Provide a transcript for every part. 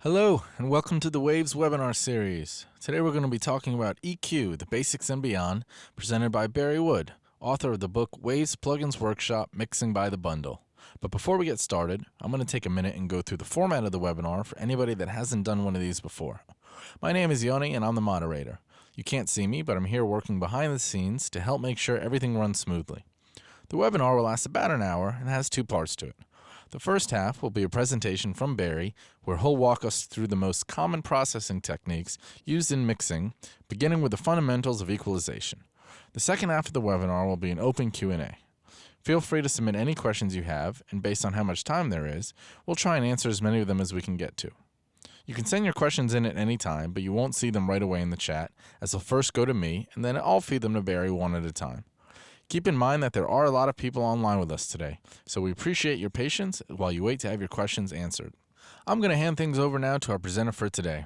Hello, and welcome to the Waves webinar series. Today we're going to be talking about EQ, the Basics and Beyond, presented by Barry Wood, author of the book Waves Plugins Workshop Mixing by the Bundle. But before we get started, I'm going to take a minute and go through the format of the webinar for anybody that hasn't done one of these before. My name is Yoni, and I'm the moderator. You can't see me, but I'm here working behind the scenes to help make sure everything runs smoothly. The webinar will last about an hour and has two parts to it. The first half will be a presentation from Barry, where he'll walk us through the most common processing techniques used in mixing, beginning with the fundamentals of equalization. The second half of the webinar will be an open Q&A. Feel free to submit any questions you have, and based on how much time there is, we'll try and answer as many of them as we can get to. You can send your questions in at any time, but you won't see them right away in the chat, as they'll first go to me, and then I'll feed them to Barry one at a time. Keep in mind that there are a lot of people online with us today, so we appreciate your patience while you wait to have your questions answered. I'm going to hand things over now to our presenter for today.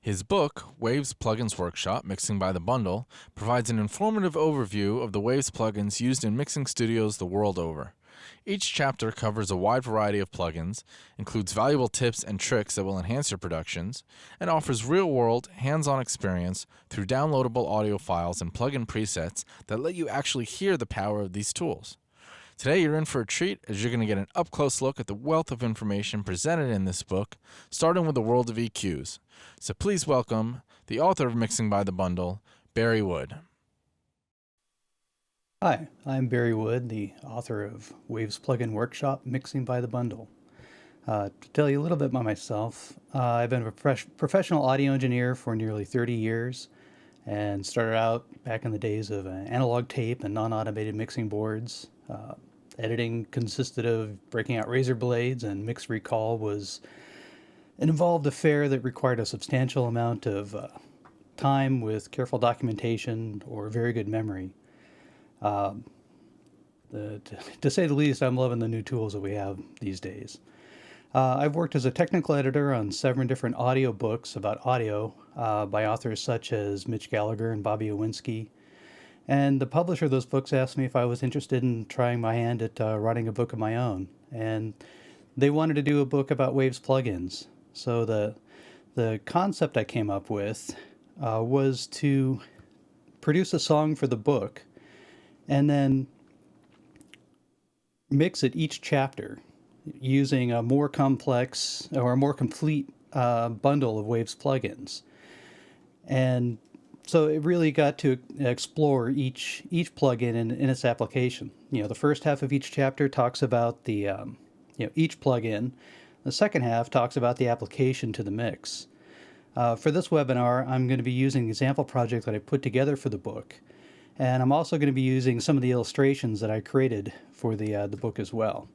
His book, Waves Plugins Workshop Mixing by the Bundle, provides an informative overview of the Waves plugins used in mixing studios the world over. Each chapter covers a wide variety of plugins, includes valuable tips and tricks that will enhance your productions, and offers real-world, hands-on experience through downloadable audio files and plugin presets that let you actually hear the power of these tools. Today you're in for a treat as you're going to get an up-close look at the wealth of information presented in this book, starting with the world of EQs. So please welcome the author of Mixing by the Bundle, Barry Wood. Hi, I'm Barry Wood, the author of Waves Plugin Workshop Mixing by the Bundle. To tell you a little bit about myself, I've been a professional audio engineer for nearly 30 years and started out back in the days of analog tape and non-automated mixing boards. Editing consisted of breaking out razor blades, and mix recall was an involved affair that required a substantial amount of time with careful documentation or very good memory. To say the least, I'm loving the new tools that we have these days. I've worked as a technical editor on 7 different audio books about audio by authors such as Mitch Gallagher and Bobby Owinski. And the publisher of those books asked me if I was interested in trying my hand at writing a book of my own. And they wanted to do a book about Waves plugins. So the concept I came up with was to produce a song for the book and then mix it each chapter using a more complex or a more complete bundle of Waves plugins. And so it really got to explore each plugin in its application. You know, the first half of each chapter talks about the each plugin. The second half talks about the application to the mix. For this webinar, I'm going to be using the example project that I put together for the book. And I'm also going to be using some of the illustrations that I created for the book as well.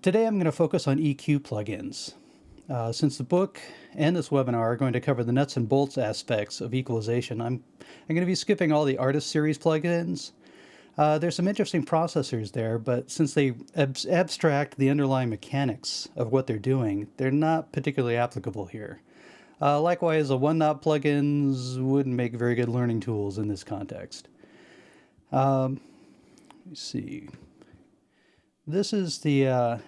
Today I'm going to focus on EQ plugins. Since the book and this webinar are going to cover the nuts and bolts aspects of equalization, I'm going to be skipping all the Artist Series plugins. There's some interesting processors there, but since they abstract the underlying mechanics of what they're doing, they're not particularly applicable here. Likewise, the one-knot plugins wouldn't make very good learning tools in this context. Let me see. This is the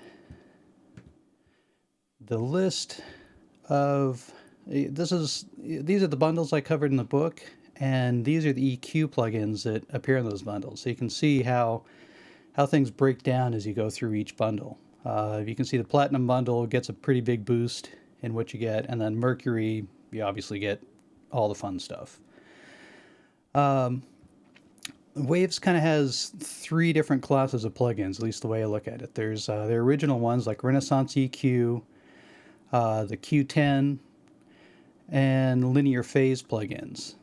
list of these are the bundles I covered in the book, and these are the EQ plugins that appear in those bundles. So you can see how things break down as you go through each bundle. You can see the Platinum bundle gets a pretty big boost in what you get, and then Mercury, you obviously get all the fun stuff. Waves kind of has 3 different classes of plugins, at least the way I look at it. There's the original ones like Renaissance EQ, the Q10, and linear phase plugins.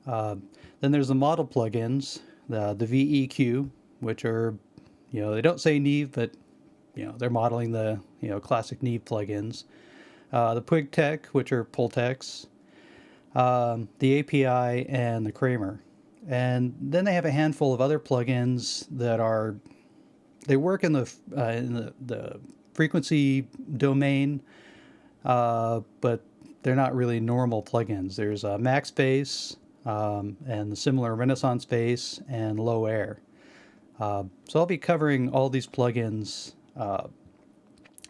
Then there's the model plugins, the VEQ, which are, they don't say Neve, but they're modeling the classic Neve plugins. The PwigTech, which are Pultecs, the API, and the Kramer. And then they have a handful of other plugins that they work in the frequency domain, but they're not really normal plugins. There's Max Bass, and the similar Renaissance Bass and Low Air. So I'll be covering all these plugins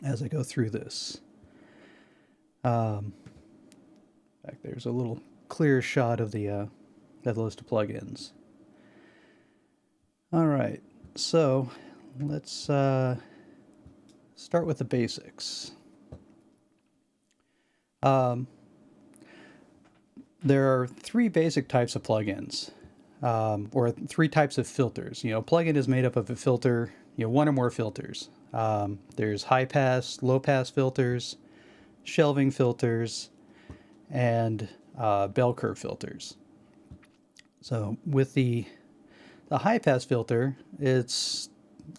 as I go through this. In fact, there's a little clear shot of the list of plugins. All right, so let's start with the basics. There are three basic types of plugins, or three types of filters. Plugin is made up of a filter, one or more filters. There's high pass, low pass filters, shelving filters, and bell curve filters. So with the high pass filter, it's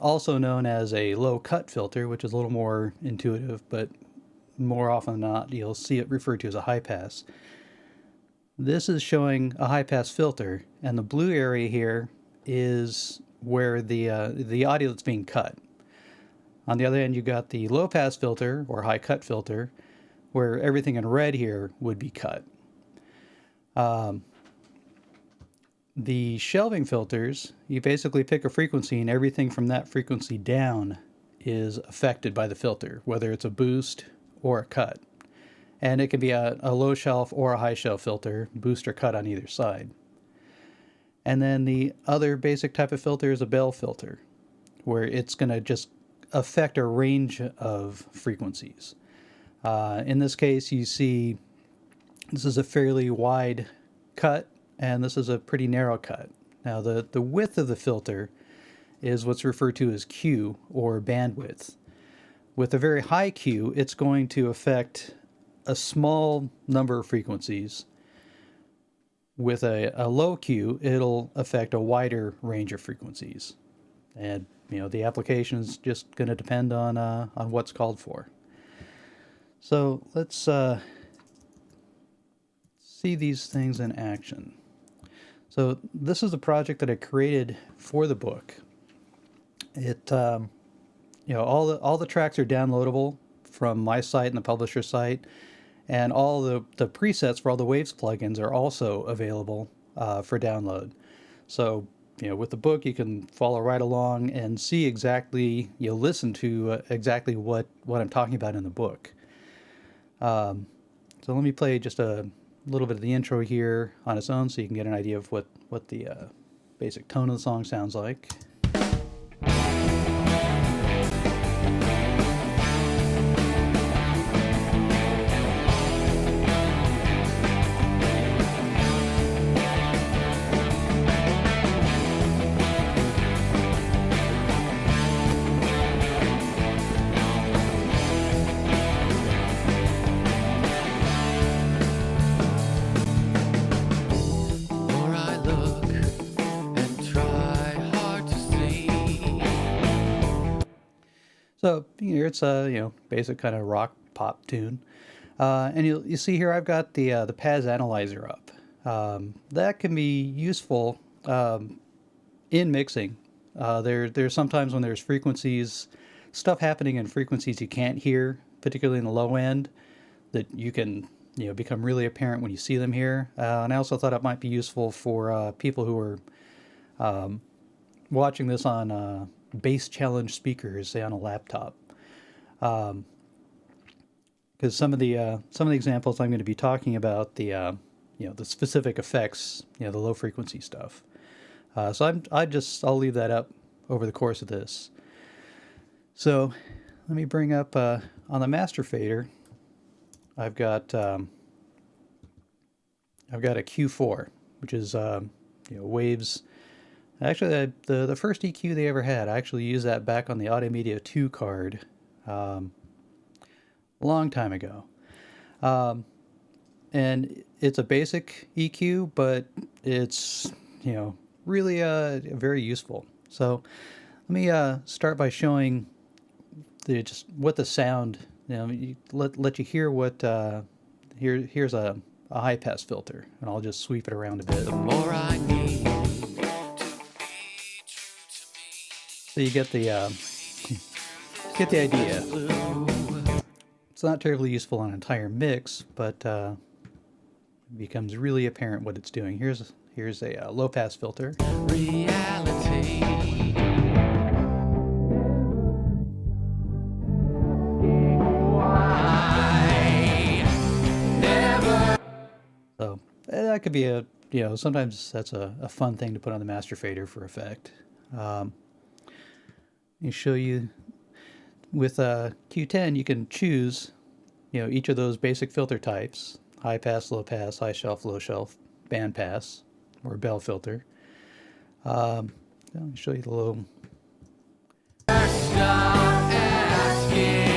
also known as a low cut filter, which is a little more intuitive, but more often than not, you'll see it referred to as a high pass. This is showing a high pass filter, and the blue area here is where the audio that's being cut. On the other end, you got the low pass filter or high cut filter, where everything in red here would be cut. The shelving filters, you basically pick a frequency, and everything from that frequency down is affected by the filter, whether it's a boost or a cut. And it can be a low shelf or a high shelf filter, boost or cut on either side. And then the other basic type of filter is a bell filter, where it's going to just affect a range of frequencies. In this case, you see this is a fairly wide cut, and this is a pretty narrow cut. Now, the width of the filter is what's referred to as Q, or bandwidth. With a very high Q, it's going to affect a small number of frequencies. With a low Q, it'll affect a wider range of frequencies. And the application is just going to depend on what's called for. So let's see these things in action. So this is a project that I created for the book. It all the tracks are downloadable from my site and the publisher site. And all the presets for all the Waves plugins are also available for download. So, with the book, you can follow right along and see exactly, listen to exactly what I'm talking about in the book. So let me play just a little bit of the intro here on its own so you can get an idea of what the basic tone of the song sounds like. So here it's a basic kind of rock pop tune, and you see here I've got the Paz analyzer up. That can be useful in mixing. There's sometimes when there's frequencies, stuff happening in frequencies you can't hear, particularly in the low end, that you can become really apparent when you see them here. And I also thought it might be useful for people who are watching this on bass challenge speakers, say on a laptop, because some of the examples I'm going to be talking about the specific effects, the low frequency stuff. So I'll leave that up over the course of this. So let me bring up on the master fader. I've got a Q4, which is Waves. Actually, the first EQ they ever had, I actually used that back on the Audio Media 2 card a long time ago. And it's a basic EQ, but it's, really very useful. So let me start by showing just what the sound, let you hear what, here's a high pass filter, and I'll just sweep it around a bit. The more I need. So you get the idea. It's not terribly useful on an entire mix, but it becomes really apparent what it's doing. Here's a low pass filter. Reality. So that could be sometimes that's a fun thing to put on the master fader for effect. Let me show you with Q10, you can choose, each of those basic filter types: high pass, low pass, high shelf, low shelf, band pass, or bell filter. Let me show you the low. Stop asking.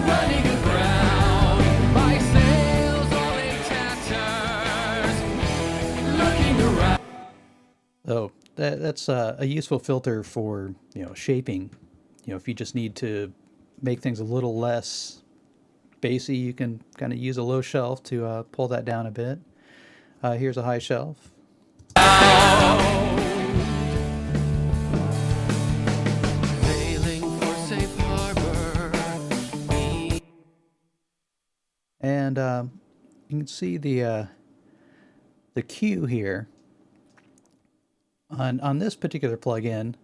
Running aground, my sails all in tatters. Looking around. So that's a useful filter for shaping. If you just need to make things a little less bassy, you can kind of use a low shelf to pull that down a bit. Here's a high shelf. Sailing for safe harbor. And you can see the Q here on this particular plugin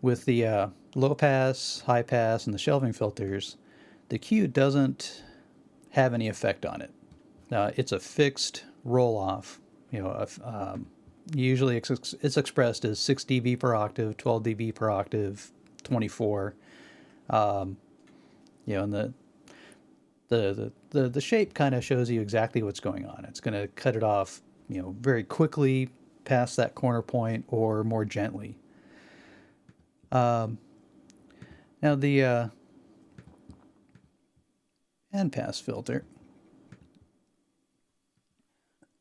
with the low pass, high pass, and the shelving filters. The Q doesn't have any effect on it. It's a fixed roll off. Usually it's expressed as 6 dB per octave, 12 dB per octave, 24. And the shape kind of shows you exactly what's going on. It's going to cut it off, very quickly past that corner point or more gently. Now the band pass filter.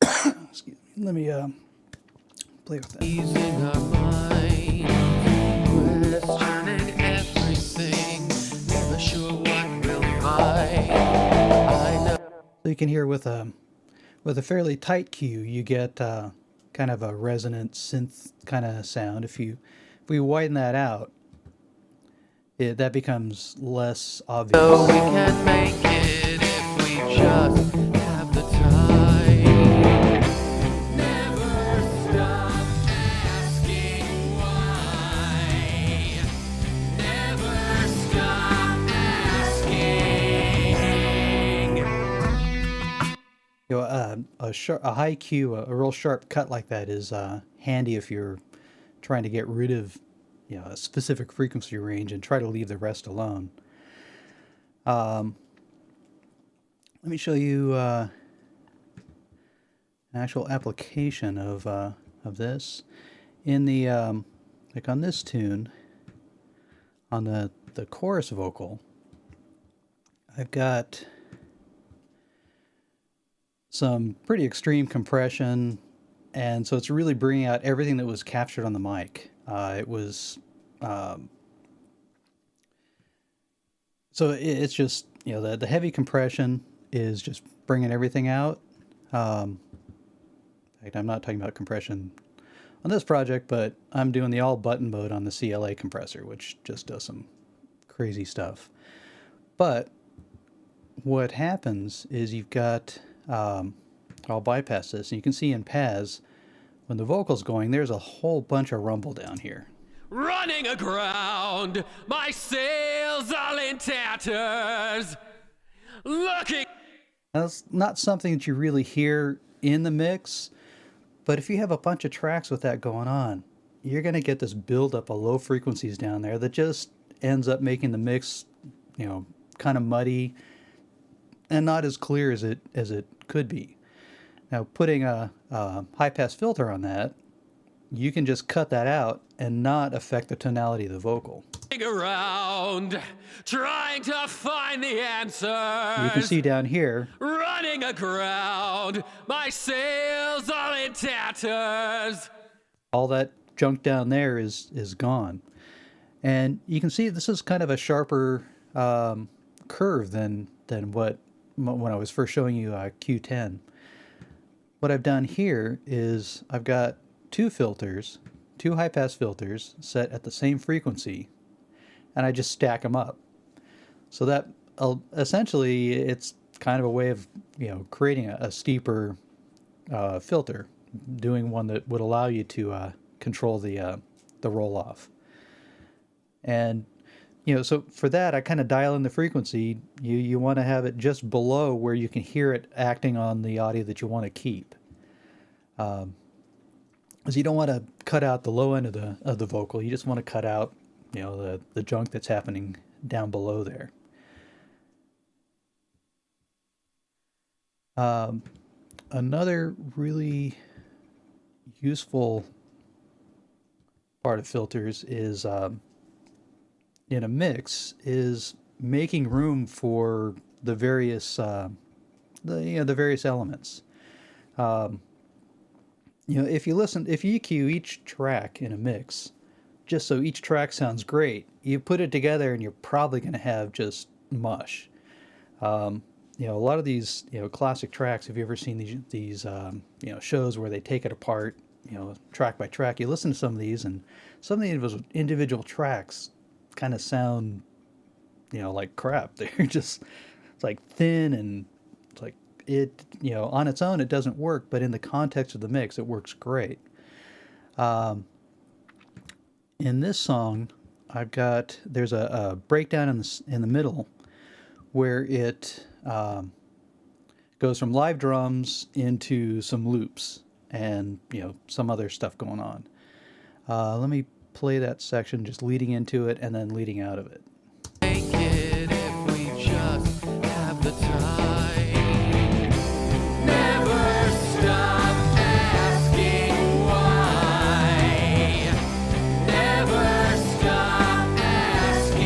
Excuse me. Let me play with that. Easing our mind, questioning everything, never sure what we'll find. I know. So you can hear with a fairly tight cue, you get kind of a resonant synth kind of sound. If we widen that out, that becomes less obvious. So we can make it if we just have the time. Never stop asking why. Never stop asking. A high cue, a real sharp cut like that is handy if you're trying to get rid of a specific frequency range and try to leave the rest alone. Let me show you an actual application of this in the like on this tune, on the chorus vocal. I've got some pretty extreme compression, and so it's really bringing out everything that was captured on the mic. It was so it's just the heavy compression is just bringing everything out. In fact, I'm not talking about compression on this project, but I'm doing the all button mode on the CLA compressor, which just does some crazy stuff. But what happens is you've got I'll bypass this, and you can see in Paz, when the vocal's going, there's a whole bunch of rumble down here. Running aground, my sails all in tatters. Looking. Now, that's not something that you really hear in the mix, but if you have a bunch of tracks with that going on, you're going to get this buildup of low frequencies down there that just ends up making the mix, kind of muddy and not as clear as it could be. Now, putting a high-pass filter on that, you can just cut that out and not affect the tonality of the vocal. Around, trying to find the answers. You can see down here, Running aground, my sails all in tatters. all that junk down there is gone. And you can see this is kind of a sharper curve than what when I was first showing you Q10. What I've done here is I've got two high-pass filters set at the same frequency, and I just stack them up. So that essentially it's kind of a way of creating a steeper filter, doing one that would allow you to control the roll-off. And So for that, I kind of dial in the frequency. You want to have it just below where you can hear it acting on the audio that you want to keep. Because you don't want to cut out the low end of the vocal. You just want to cut out, the junk that's happening down below there. Another really useful part of filters is in a mix is making room for the various the various elements. If you EQ each track in a mix, just so each track sounds great, you put it together and you're probably going to have just mush. A lot of these, classic tracks, have you ever seen these shows where they take it apart, track by track? You listen to some of these, and some of the individual tracks kind of sound, like crap. They're just, it's like thin, and it's like it, on its own, it doesn't work, but in the context of the mix, it works great. In this song, there's a breakdown in the middle where it goes from live drums into some loops and some other stuff going on. Let me play that section, just leading into it and then leading out of it. Make it if we just have the time. Never stop asking why. Never stop asking.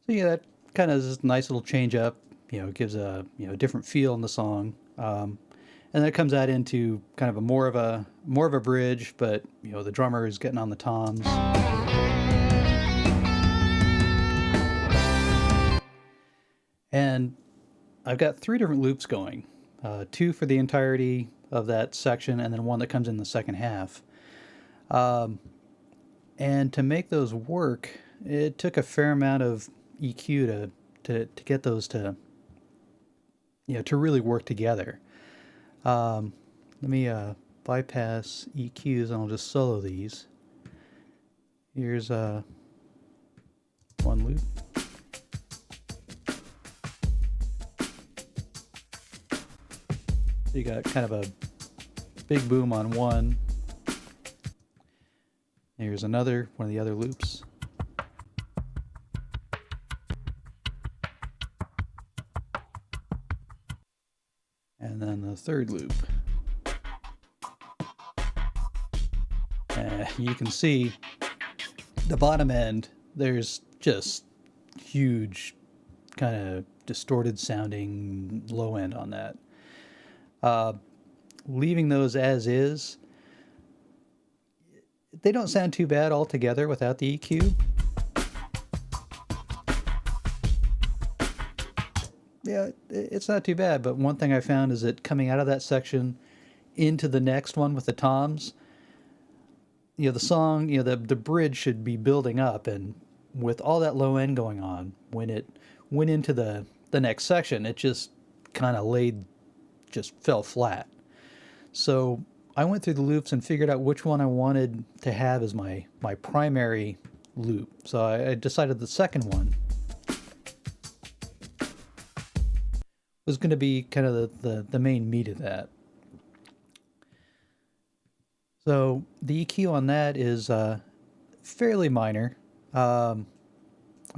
So that kind of is a nice little change up. Gives a different feel in the song, and then it comes out into kind of a more of a bridge, but the drummer is getting on the toms. And I've got 3 different loops going, 2 for the entirety of that section, and then 1 that comes in the second half. And to make those work, it took a fair amount of EQ to get those to really work together. Let me bypass EQs and I'll just solo these. Here's one loop. So you got kind of a big boom on one. Here's one of the other loops. And then the third loop. You can see the bottom end, there's just huge kind of distorted sounding low end on that. Leaving those as is, they don't sound too bad altogether without the EQ. Yeah, it's not too bad, but one thing I found is that coming out of that section into the next one with the toms, the song, the bridge should be building up, and with all that low end going on, when it went into the next section, it just kind of fell flat. So I went through the loops and figured out which one I wanted to have as my primary loop. So I decided the second one was going to be kind of the main meat of that. So the EQ on that is fairly minor. I've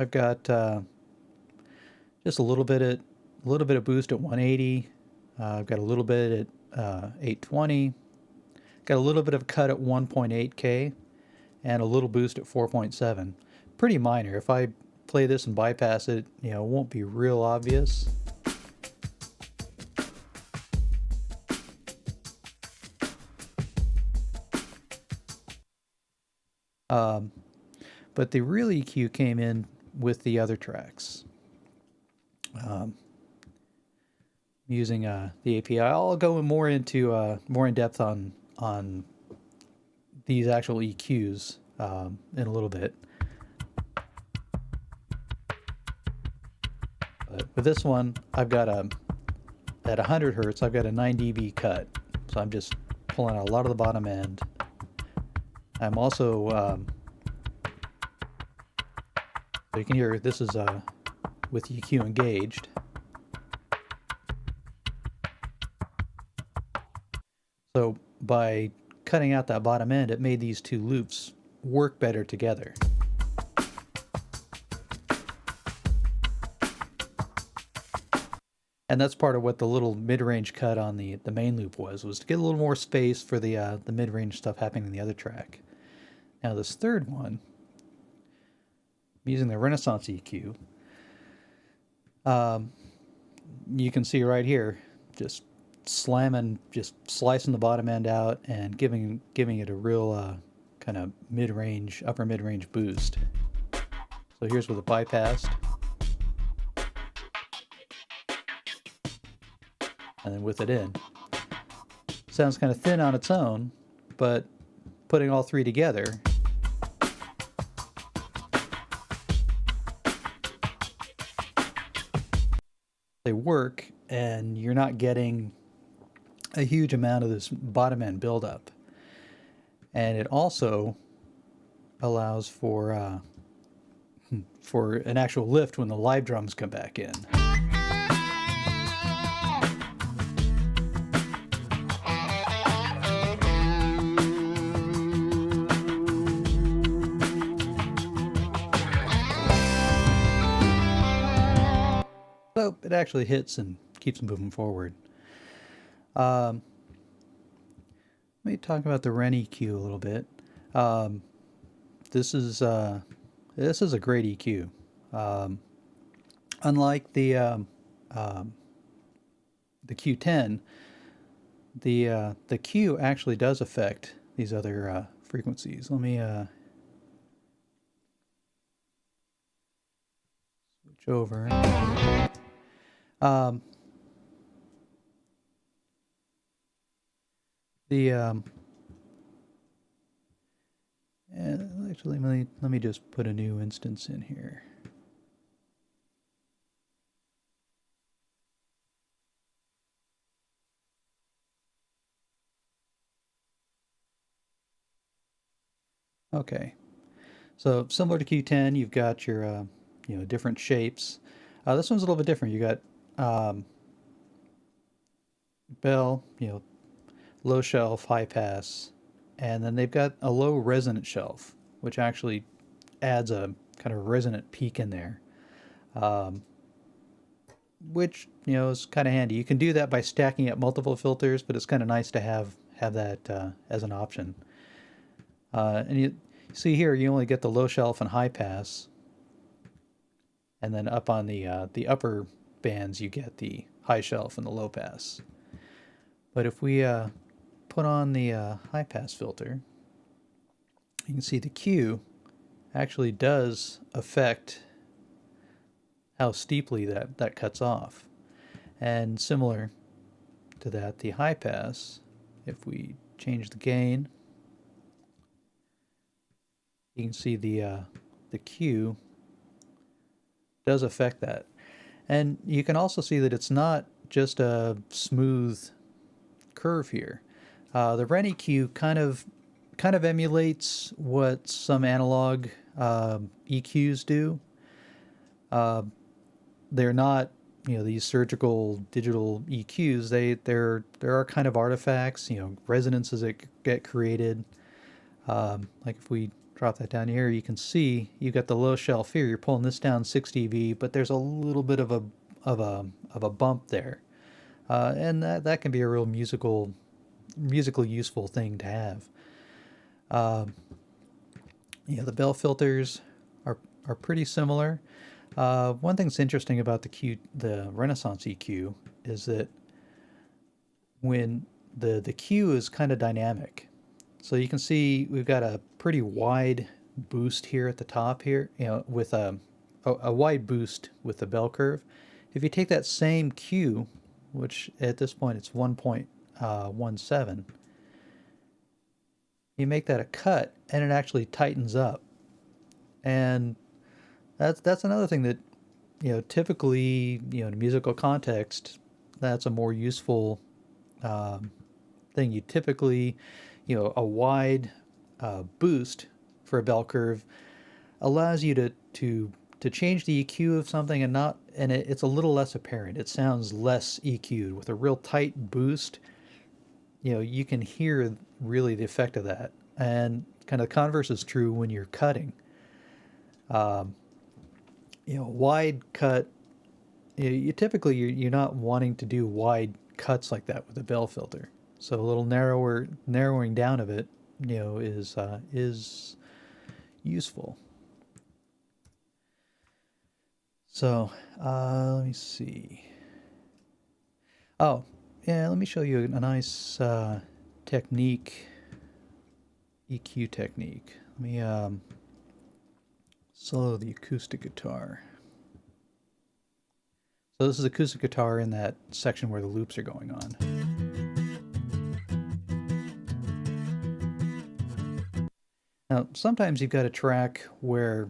got just a little bit of boost at 180. I've got a little bit at 820. Got a little bit of cut at 1.8K, and a little boost at 4.7. Pretty minor. If I play this and bypass it, it won't be real obvious. But the real EQ came in with the other tracks. Using the API, I'll go more into more in depth on these actual EQs in a little bit. But with this one, I've got at 100 hertz, I've got a 9 dB cut, so I'm just pulling out a lot of the bottom end. I'm also so you can hear this is with EQ engaged. So by cutting out that bottom end, it made these two loops work better together. And that's part of what the little mid-range cut on the main loop was to get a little more space for the mid-range stuff happening in the other track. Now this third one, I'm using the Renaissance EQ. You can see right here, just slicing the bottom end out and giving it a real kind of mid-range, upper mid-range boost. So here's with it bypassed. And then with it in. Sounds kind of thin on its own, but putting all three together, they work, and you're not getting a huge amount of this bottom end buildup. And it also allows for an actual lift when the live drums come back in. So it actually hits and keeps moving forward. Let me talk about the Ren EQ a little bit. This is a great EQ. Unlike the Q10, the Q actually does affect these other frequencies. Let me switch over. Actually, let me just put a new instance in here. Okay, so similar to Q10, you've got your different shapes. This one's a little bit different. You got bell, low shelf, high pass, and then they've got a low resonant shelf, which actually adds a kind of resonant peak in there, which is kind of handy. You can do that by stacking up multiple filters, but it's kind of nice to have that as an option. And you see here, you only get the low shelf and high pass, and then up on the upper bands, you get the high shelf and the low pass. But if we put on the high pass filter, you can see the Q actually does affect how steeply that cuts off. And similar to that, the high pass, if we change the gain, you can see the Q does affect that. And you can also see that it's not just a smooth curve here. The Ren EQ kind of emulates what some analog EQs do. They're not these surgical digital EQs. There are kind of artifacts, resonances that get created. Like if we drop that down here, you can see you got the low shelf here. You're pulling this down 6 dB, but there's a little bit of a bump there, and that can be a real musically useful thing to have. The bell filters are pretty similar. One thing that's interesting about the Renaissance EQ is that when the Q is kind of dynamic. So you can see we've got a pretty wide boost here at the top here, with a wide boost with the bell curve. If you take that same cue, which at this point it's 1.17, you make that a cut and it actually tightens up. And that's another thing that, typically, in a musical context, that's a more useful thing. You typically, a wide boost for a bell curve allows you to change the EQ of something and it's a little less apparent. It sounds less EQ'd. With a real tight boost, you can hear really the effect of that. And kind of the converse is true when you're cutting. Wide cut, you typically you're not wanting to do wide cuts like that with a bell filter. So a little narrowing down of it, is useful. So let me see. Oh, yeah, let me show you a nice technique, EQ technique. Let me solo the acoustic guitar. So this is acoustic guitar in that section where the loops are going on. Now, sometimes you've got a track where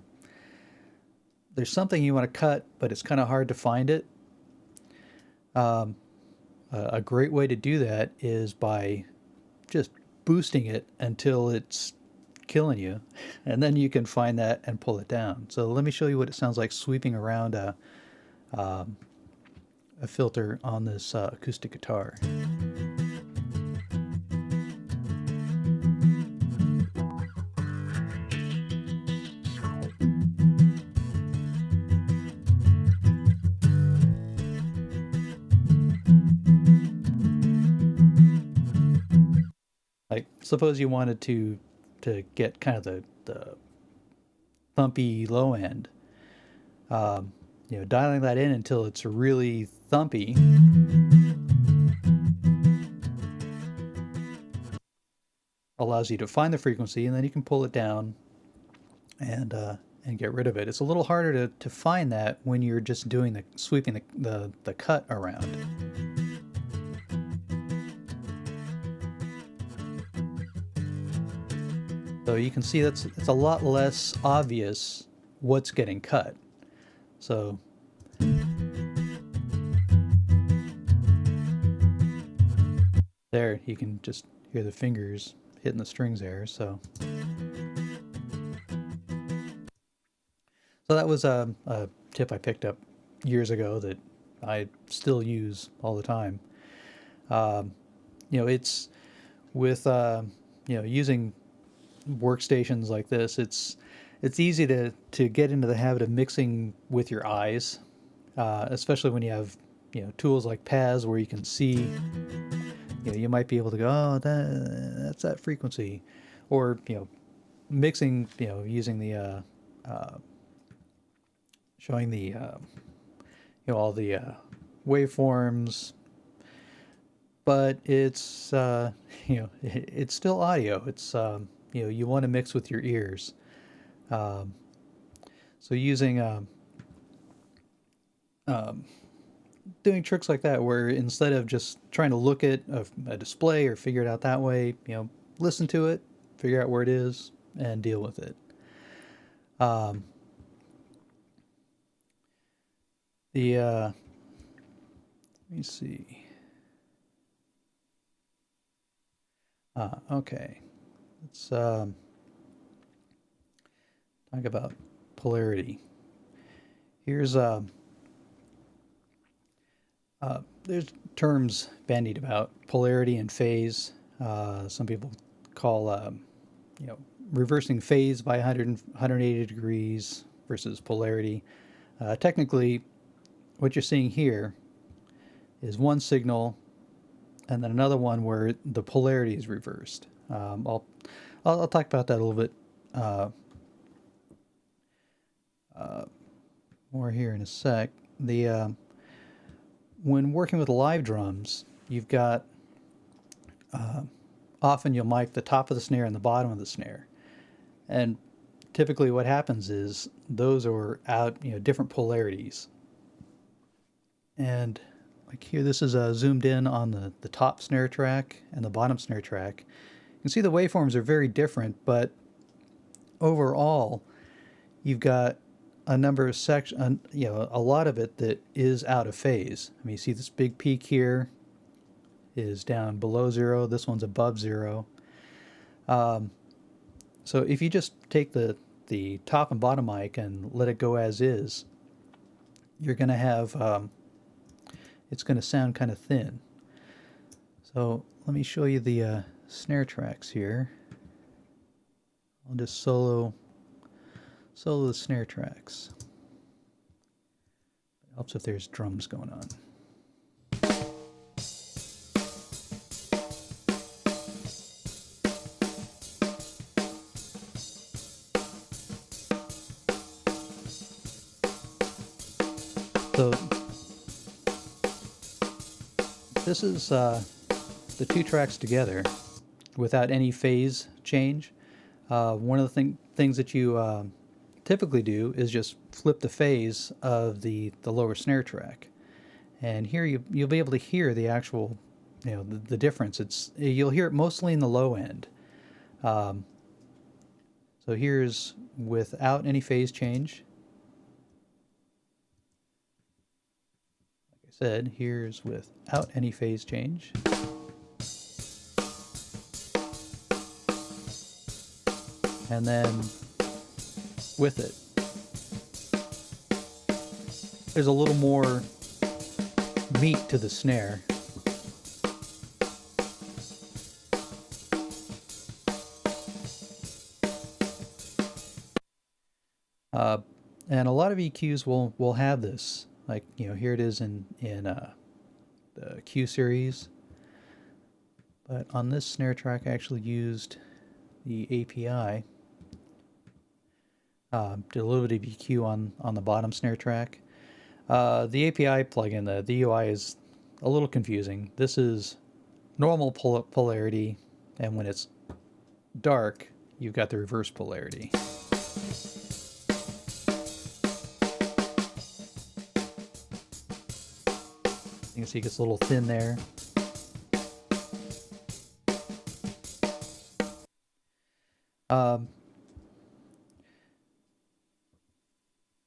there's something you want to cut, but it's kind of hard to find it. A great way to do that is by just boosting it until it's killing you, and then you can find that and pull it down. So let me show you what it sounds like sweeping around a filter on this acoustic guitar. Like, suppose you wanted to get kind of the thumpy low end, dialing that in until it's really thumpy. Allows you to find the frequency, and then you can pull it down and get rid of it. It's a little harder to find that when you're just doing sweeping the cut around. So you can see it's a lot less obvious what's getting cut. So there, you can just hear the fingers hitting the strings there. So that was a tip I picked up years ago that I still use all the time. It's with using workstations like this, it's easy to get into the habit of mixing with your eyes, especially when you have tools like Paz where you can see. You might be able to go, oh, that's that frequency, or mixing, using the showing the all the waveforms. But it's it's still audio. It's you want to mix with your ears. So using doing tricks like that, where instead of just trying to look at a display or figure it out that way, listen to it, figure out where it is, and deal with it. Let me see. Okay. Let's talk about polarity. Here's there's terms bandied about polarity and phase. Some people call reversing phase by 180 degrees versus polarity. Technically, what you're seeing here is one signal and then another one where the polarity is reversed. I'll talk about that a little bit more here in a sec. When working with live drums, you've got often you'll mic the top of the snare and the bottom of the snare, and typically what happens is those are out, different polarities. And like here, this is zoomed in on the top snare track and the bottom snare track. You can see the waveforms are very different, but overall, you've got a number of sections, a lot of it that is out of phase. I mean, you see this big peak here is down below zero. This one's above zero. So if you just take the top and bottom mic and let it go as is, you're going to have, it's going to sound kind of thin. So let me show you the snare tracks here. I'll just solo the snare tracks. It helps if there's drums going on. So this is the two tracks together without any phase change. One of the things that you typically do is just flip the phase of the lower snare track, and here you'll be able to hear the actual, the difference. You'll hear it mostly in the low end. So here's without any phase change. Like I said, here's without any phase change. And then with it, there's a little more meat to the snare. And a lot of EQs will have this. Like, here it is in the Q series. But on this snare track, I actually used the API. Did a little bit of EQ on the bottom snare track. The API plugin, the UI is a little confusing. This is normal polarity, and when it's dark, you've got the reverse polarity. You can see it gets a little thin there.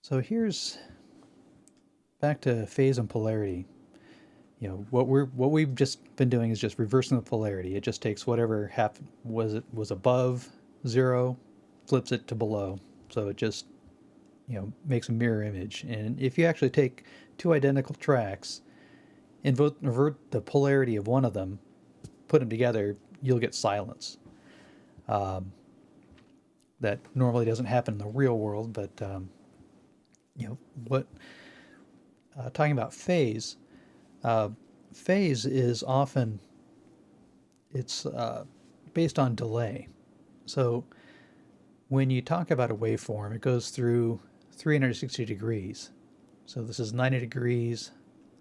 So here's back to phase and polarity. What we've just been doing is just reversing the polarity. It just takes whatever was above zero, flips it to below. So it just makes a mirror image. And if you actually take two identical tracks, invert the polarity of one of them, put them together, you'll get silence. That normally doesn't happen in the real world, but talking about phase, phase is often based on delay. So when you talk about a waveform, it goes through 360 degrees. So this is 90 degrees,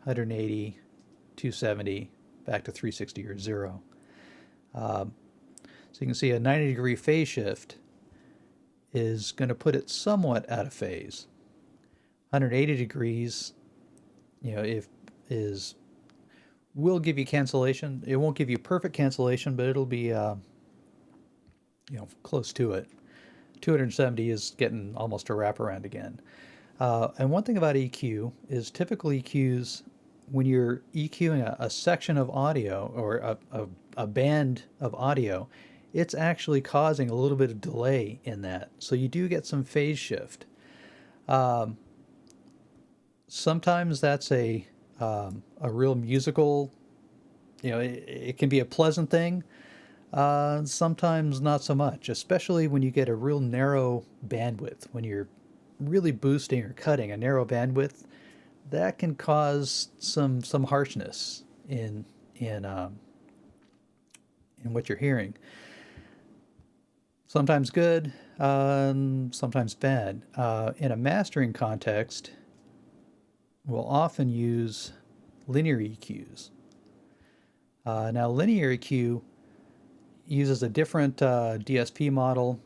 180, 270, back to 360 or zero. So you can see a 90-degree phase shift is going to put it somewhat out of phase. 180 degrees, will give you cancellation. It won't give you perfect cancellation, but it'll be, close to it. 270 is getting almost a wraparound again. And one thing about EQ is typical EQs, when you're EQing a section of audio or a band of audio, it's actually causing a little bit of delay in that. So you do get some phase shift. Sometimes that's a real musical, it can be a pleasant thing. Sometimes not so much, especially when you get a real narrow bandwidth. When you're really boosting or cutting a narrow bandwidth, that can cause some harshness in what you're hearing. Sometimes good, sometimes bad. In a mastering context, we'll often use linear EQs. Now, linear EQ uses a different DSP model.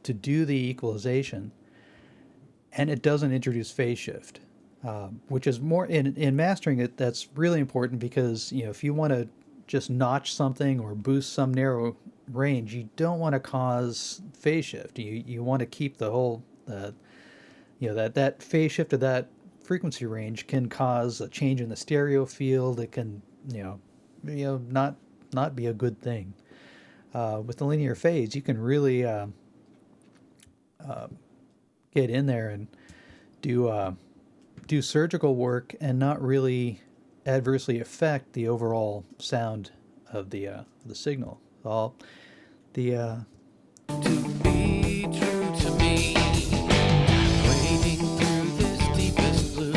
to do the equalization, and it doesn't introduce phase shift, which is more in mastering it. That's really important because if you want to just notch something or boost some narrow range, you don't want to cause phase shift. You want to keep the whole that phase shift of that frequency range can cause a change in the stereo field. It can not be a good thing. With the linear phase, you can really get in there and do surgical work and not really adversely affect the overall sound of the signal. All the To be true to me, wading through this deepest blue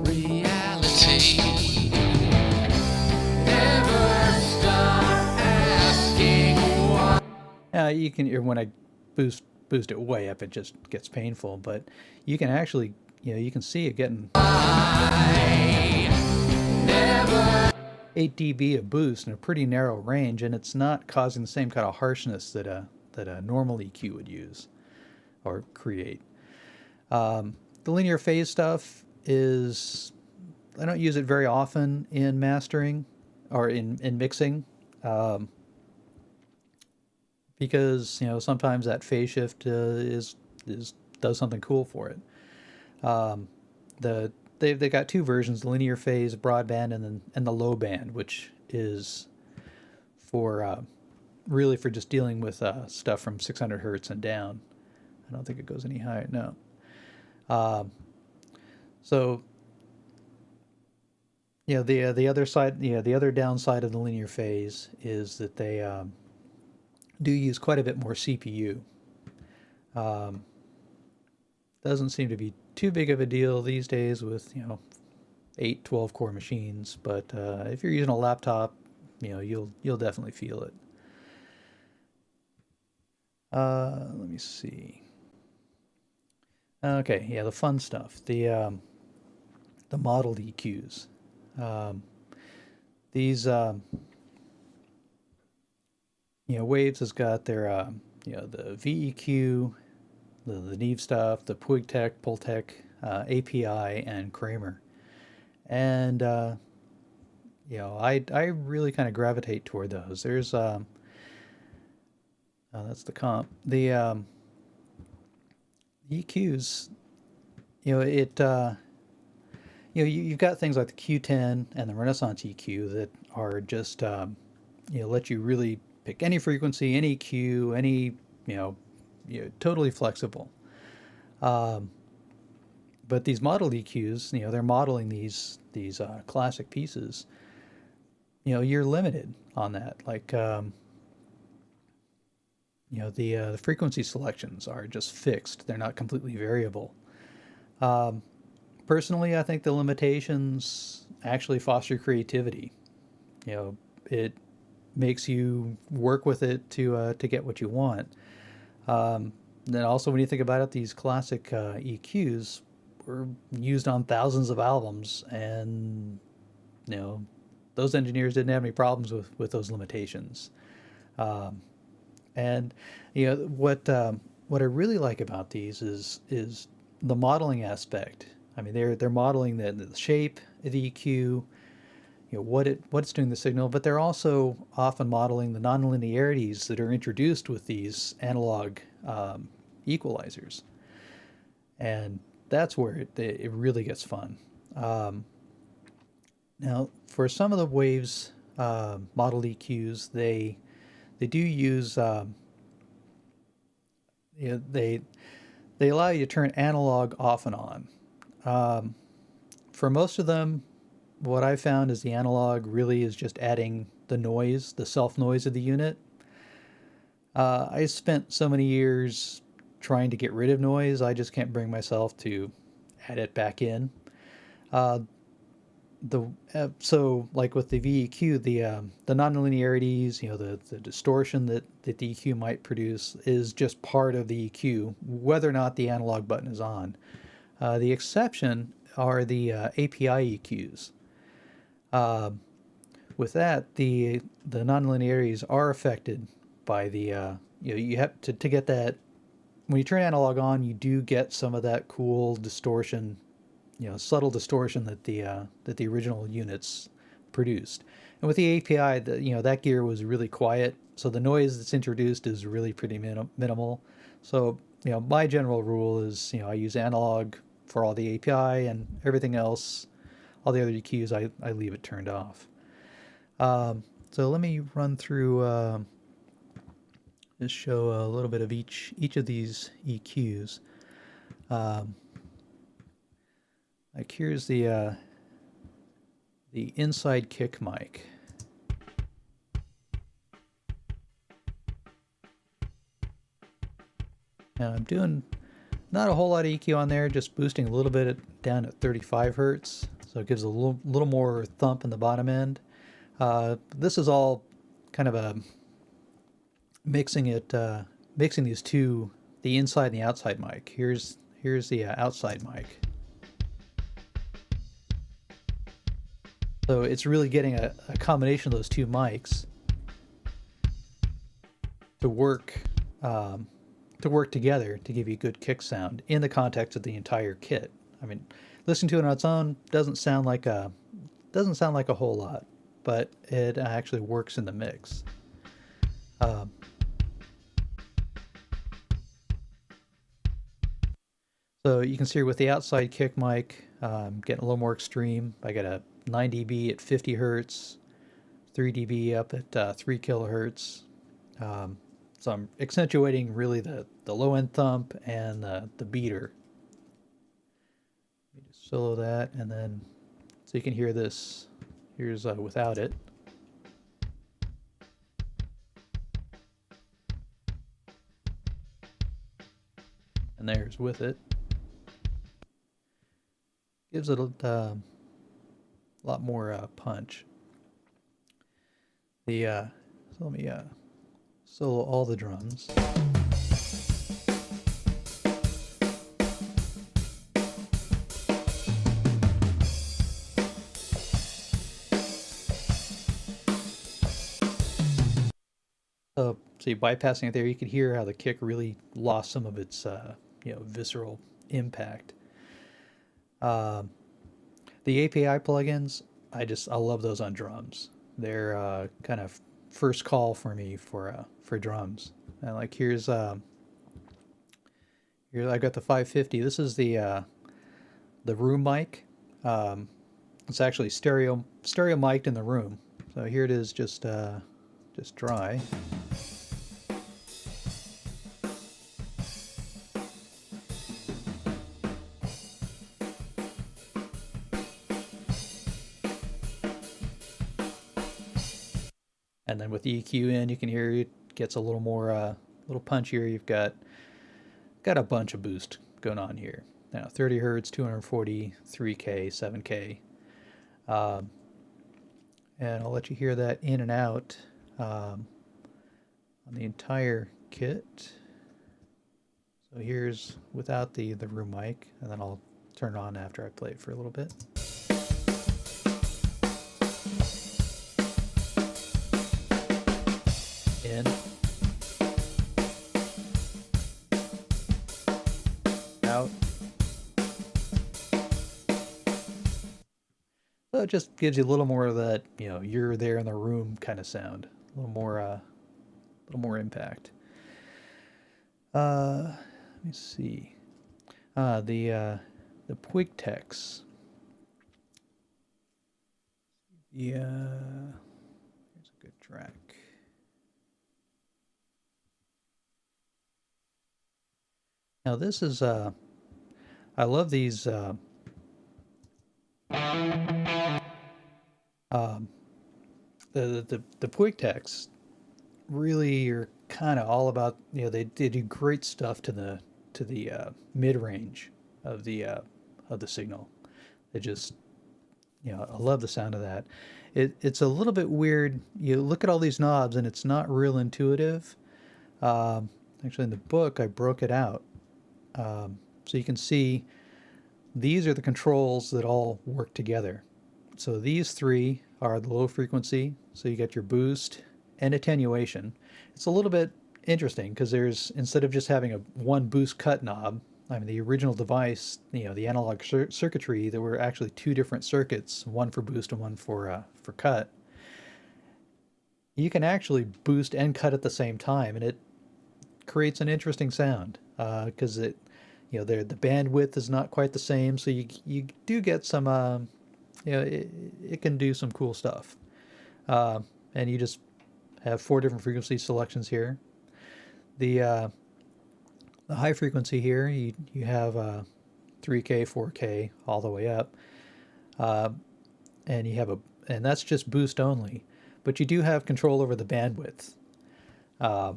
reality. Never stop asking why. you can when I boost it way up, it just gets painful. But you can actually you can see it getting 8 dB of boost in a pretty narrow range, and it's not causing the same kind of harshness that a normal EQ would use or create. The linear phase stuff is, I don't use it very often in mastering or in mixing, because sometimes that phase shift is does something cool for it. They got two versions: the linear phase broadband and the low band, which is for really for just dealing with stuff from 600 hertz and down. I don't think it goes any higher. No. So the other side, the other downside of the linear phase is that they do use quite a bit more CPU. Doesn't seem to be too big of a deal these days with 8 12 core machines, but if you're using a laptop, you'll definitely feel it. Let me see. Okay, yeah, the fun stuff, the modeled EQs. These Waves has got their the VEQ, the Neve stuff, the PuigTech, Pultec, API, and Kramer. And I really kind of gravitate toward those. There's that's the comp. The EQs, you've got things like the Q10 and the Renaissance EQ that are just let you really pick any frequency, any EQ, any totally flexible. But these model EQs, they're modeling these classic pieces. You're limited on that. Like the frequency selections are just fixed. They're not completely variable. Personally, I think the limitations actually foster creativity. It makes you work with it to get what you want. Then also, when you think about it, these classic EQs were used on thousands of albums, and those engineers didn't have any problems with those limitations. And what I really like about these is the modeling aspect. I mean, they're modeling the shape of the EQ, what it's doing the signal, but they're also often modeling the nonlinearities that are introduced with these analog equalizers, and that's where it really gets fun. Now, for some of the Waves model EQs, they do use they allow you to turn analog off and on. For most of them, what I found is the analog really is just adding the noise, the self noise of the unit. I spent so many years trying to get rid of noise, I just can't bring myself to add it back in. So like with the VEQ, the nonlinearities, the distortion that the EQ might produce is just part of the EQ, whether or not the analog button is on. The exception are the API EQs. With that, the nonlinearities are affected by the you have to get that when you turn analog on, you do get some of that cool distortion, subtle distortion that the original units produced. And with the API, that gear was really quiet, so the noise that's introduced is really pretty minimal. So my general rule is I use analog for all the API, and everything else, all the other EQs, I leave it turned off. So let me run through. Just show a little bit of each of these EQs. Like here's the inside kick mic. And I'm doing not a whole lot of EQ on there, just boosting a little bit down at 35 hertz, so it gives a little more thump in the bottom end. This is all kind of a mixing these two, the inside and the outside mic. Here's the outside mic. So it's really getting a combination of those two mics to work together to give you a good kick sound in the context of the entire kit. I mean, listening to it on its own doesn't sound like a whole lot, but it actually works in the mix. So you can see with the outside kick mic, getting a little more extreme. I got a 9 dB at 50 hertz, 3 dB up at 3 kilohertz. So I'm accentuating really the low end thump and the beater. Let me just solo that, and then so you can hear this. Here's without it. And there's with it. Gives it a lot more punch. So let me solo all the drums. So you bypassing it there, you can hear how the kick really lost some of its visceral impact. The API plugins, I love those on drums. They're kind of first call for me for drums. And like here's I got the 550. This is the room mic. It's actually stereo mic'd in the room. So here it is, just dry. And then with the EQ in, you can hear it gets a little more, little punchier. You've got a bunch of boost going on here. Now 30 hertz, 240, 3K, 7K. And I'll let you hear that in and out on the entire kit. So here's without the room mic, and then I'll turn it on after I play it for a little bit. In. Out. So it just gives you a little more of that, you're there in the room kind of sound. A little more impact. Let me see. The Puigtex. Yeah, here's a good track. Now this is I love these the Puigtex really are kind of all about, they do great stuff to the mid range of the signal. They just, I love the sound of that. It's a little bit weird. You look at all these knobs and it's not real intuitive. Actually in the book I broke it out. So you can see these are the controls that all work together. So these three are the low frequency. So you get your boost and attenuation. It's a little bit interesting because there's, instead of just having a one boost cut knob, I mean the original device, the analog circuitry, there were actually two different circuits, one for boost and one for cut. You can actually boost and cut at the same time, and it creates an interesting sound because the bandwidth is not quite the same, so you do get some it can do some cool stuff, and you just have four different frequency selections here. The high frequency here, you have 3K, 4K, all the way up, and and that's just boost only, but you do have control over the bandwidth, so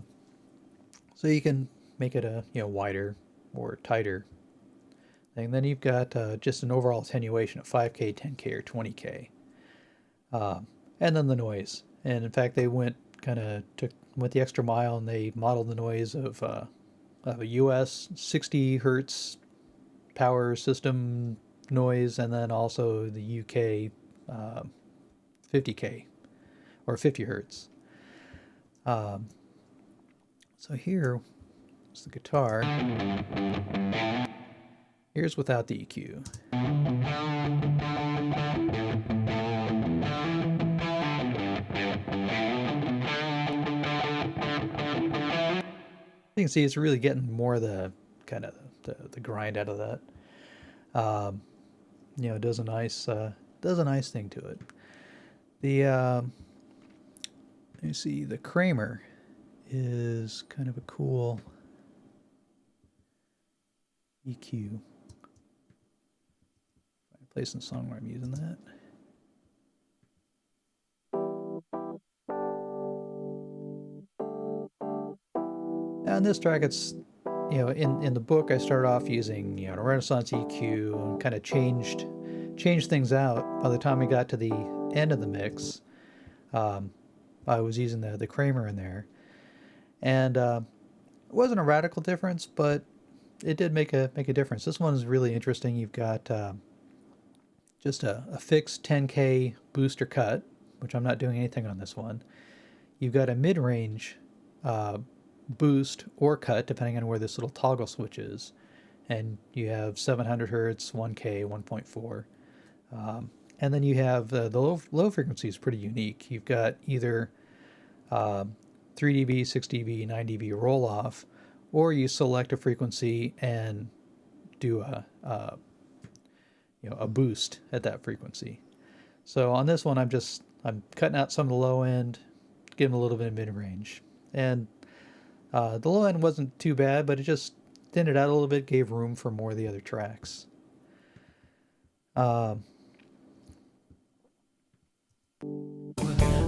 you can make it a wider or tighter. And then you've got just an overall attenuation of 5K, 10K, or 20K, and then the noise. And in fact, they went the extra mile, and they modeled the noise of a US 60 hertz power system noise, and then also the UK 50K or 50 hertz. So here's the guitar. Here's without the EQ. You can see it's really getting more of the kind of the grind out of that. It does a nice thing to it. Let me see, the Kramer is kind of a cool EQ. Place in the song where I'm using that. Now in this track, it's in the book I started off using a Renaissance EQ and kind of changed things out. By the time I got to the end of the mix, I was using the Kramer in there, and it wasn't a radical difference, but it did make a difference. This one is really interesting. You've got just a fixed 10K booster cut, which I'm not doing anything on this one. You've got a mid-range boost or cut, depending on where this little toggle switch is. And you have 700 hertz, 1K, 1.4. And then you have the low frequency is pretty unique. You've got either 3 dB, 6 dB, 9 dB roll off, or you select a frequency and do a boost at that frequency. So on this one, I'm cutting out some of the low end, giving a little bit of mid range, and the low end wasn't too bad, but it just thinned it out a little bit, gave room for more of the other tracks.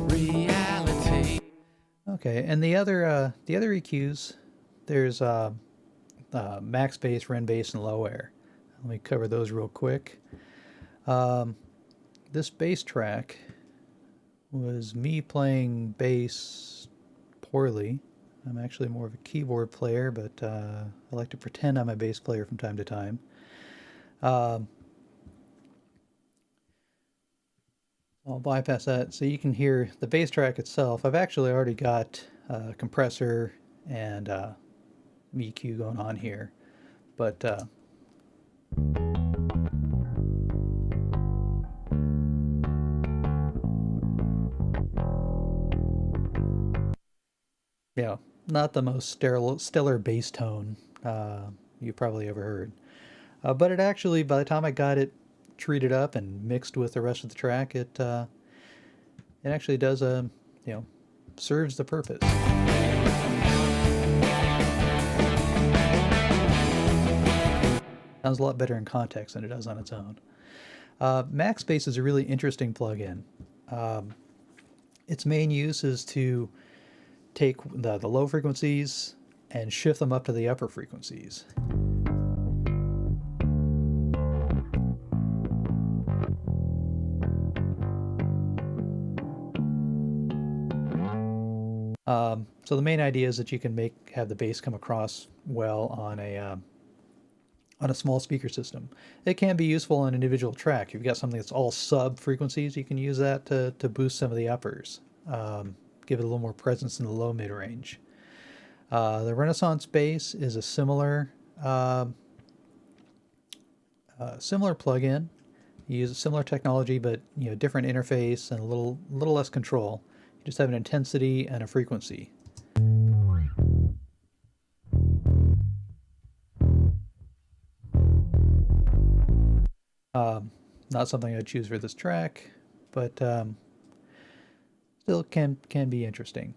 Reality. Okay, and the other EQs, there's max bass, ren bass, and low air. Let me cover those real quick. This bass track was me playing bass poorly. I'm actually more of a keyboard player, but I like to pretend I'm a bass player from time to time. I'll bypass that so you can hear the bass track itself. I've actually already got a compressor and EQ going on here, but not the most stellar bass tone you've probably ever heard. But it actually, by the time I got it treated up and mixed with the rest of the track, it actually does serves the purpose. Sounds a lot better in context than it does on its own. Max Bass is a really interesting plugin. Its main use is to take the low frequencies and shift them up to the upper frequencies. So the main idea is that you can have the bass come across well on a small speaker system. It can be useful on an individual track. If you've got something that's all sub frequencies, you can use that to boost some of the uppers. Give it a little more presence in the low mid range. The Renaissance bass is a similar plugin. You use a similar technology, but different interface and a little less control. You just have an intensity and a frequency. Not something I'd choose for this track, but still can be interesting.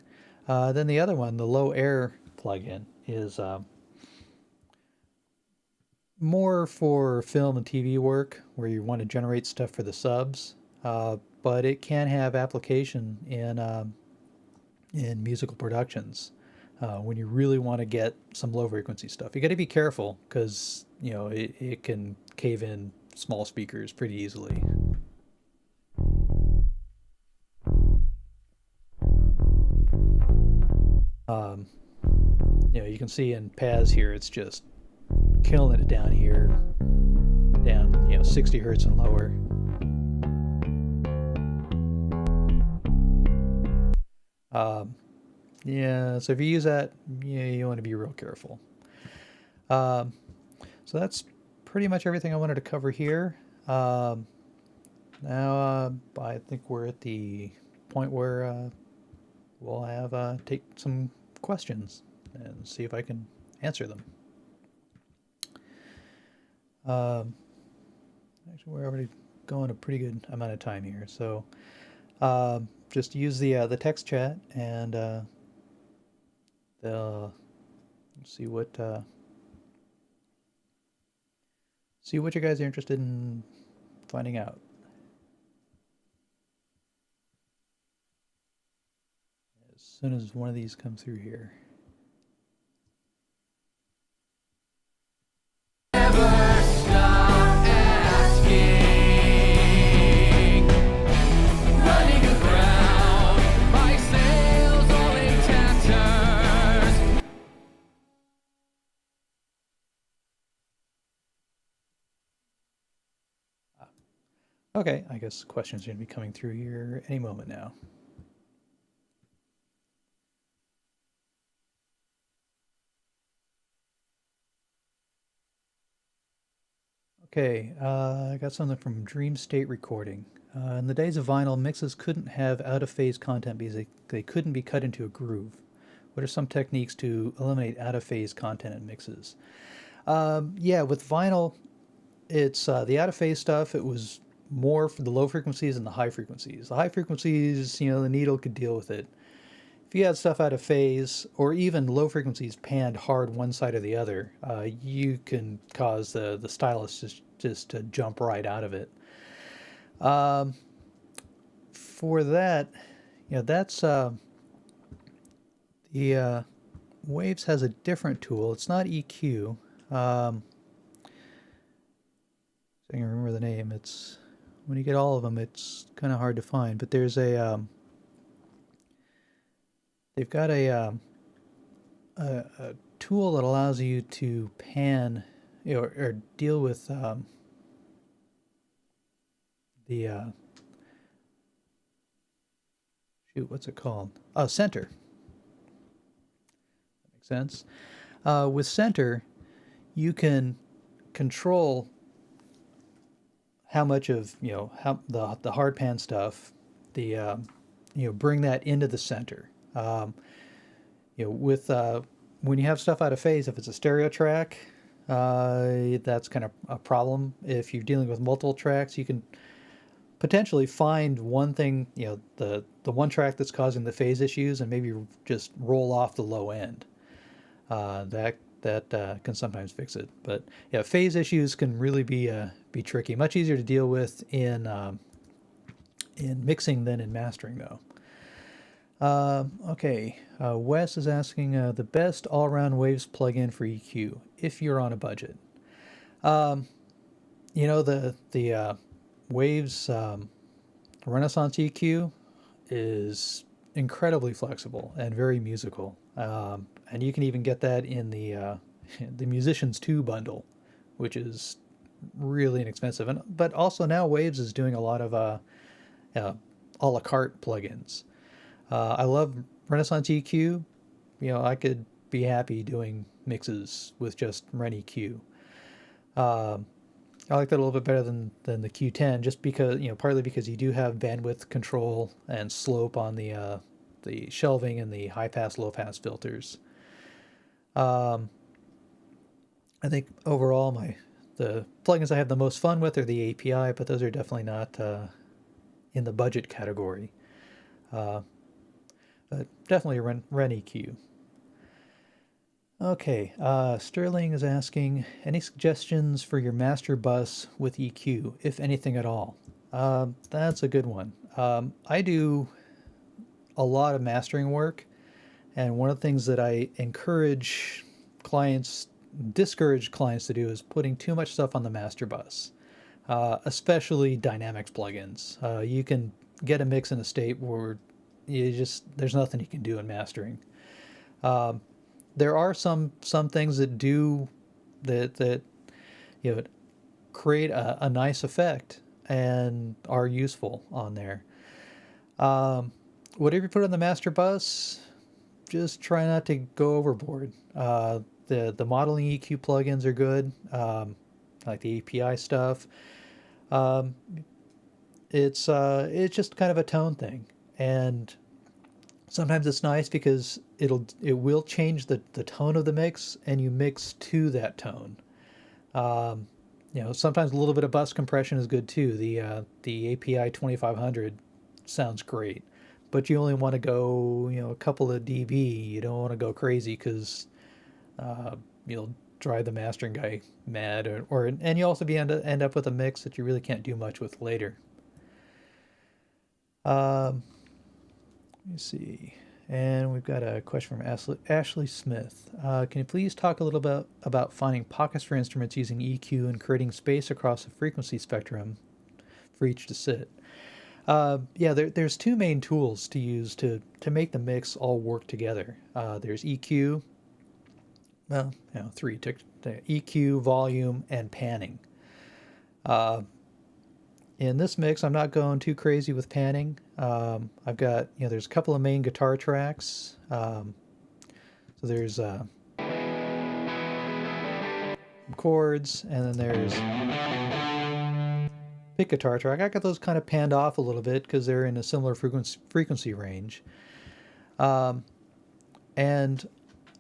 Then the other one, the low air plugin, is more for film and TV work where you want to generate stuff for the subs, but it can have application in musical productions when you really want to get some low frequency stuff. You got to be careful because it can cave in small speakers pretty easily. You can see in Paz here, it's just killing it down here, down 60 hertz and lower. Yeah, so if you use that, you want to be real careful. So that's pretty much everything I wanted to cover here. Now I think we're at the point where we'll take some questions and see if I can answer them. Actually, we're already going a pretty good amount of time here, so just use the text chat and they'll see what you guys are interested in finding out. As soon as one of these comes through here. Never stop asking, running aground, my sails all in tatters. Okay, I guess questions are going to be coming through here any moment now. Okay, I got something from Dream State Recording. In the days of vinyl, mixes couldn't have out-of-phase content because they couldn't be cut into a groove. What are some techniques to eliminate out-of-phase content in mixes? Yeah, with vinyl, it's the out-of-phase stuff. It was more for the low frequencies and the high frequencies. The high frequencies, the needle could deal with it. If you had stuff out of phase, or even low frequencies panned hard one side or the other, you can cause the stylus just to jump right out of it. For that, that's the Waves has a different tool. It's not EQ. I can remember the name. It's when you get all of them, it's kind of hard to find. But there's they've got a tool that allows you to pan, or deal with what's it called? Center. That makes sense. With center, you can control how much of how the hard pan stuff, bring that into the center. With when you have stuff out of phase, if it's a stereo track, that's kind of a problem. If you're dealing with multiple tracks, you can potentially find one thing, the one track that's causing the phase issues, and maybe just roll off the low end. That can sometimes fix it. But yeah, phase issues can really be tricky. Much easier to deal with in mixing than in mastering, though. Okay, Wes is asking the best all-around Waves plugin for EQ if you're on a budget. The Waves Renaissance EQ is incredibly flexible and very musical, and you can even get that in the Musicians 2 bundle, which is really inexpensive. But also now Waves is doing a lot of a la carte plugins. I love Renaissance EQ. I could be happy doing mixes with just Ren EQ. I like that a little bit better than the Q10, just because, partly because you do have bandwidth control and slope on the shelving and the high pass, low pass filters. I think overall the plugins I have the most fun with are the API, but those are definitely not in the budget category. But definitely Ren EQ. Okay, Sterling is asking, any suggestions for your master bus with EQ, if anything at all? That's a good one. I do a lot of mastering work, and one of the things that I discourage clients to do is putting too much stuff on the master bus, especially Dynamics plugins. You can get a mix in a state where there's nothing you can do in mastering. There are some things that do that create a nice effect and are useful on there. Whatever you put on the master bus, just try not to go overboard. The modeling EQ plugins are good, like the API stuff. It's just kind of a tone thing, and sometimes it's nice because it will change the tone of the mix, and you mix to that tone. Sometimes a little bit of bus compression is good too. The API 2500 sounds great, but you only want to go a couple of dB. You don't want to go crazy because you'll drive the mastering guy mad, and you also end up with a mix that you really can't do much with later. Let me see. And we've got a question from Ashley Smith. Can you please talk a little about finding pockets for instruments using EQ and creating space across the frequency spectrum for each to sit? There's two main tools to use to make the mix all work together. There's EQ, three: EQ, volume, and panning. In this mix, I'm not going too crazy with panning. I've got, there's a couple of main guitar tracks. So there's chords, and then there's pick guitar track. I got those kind of panned off a little bit because they're in a similar frequency range. And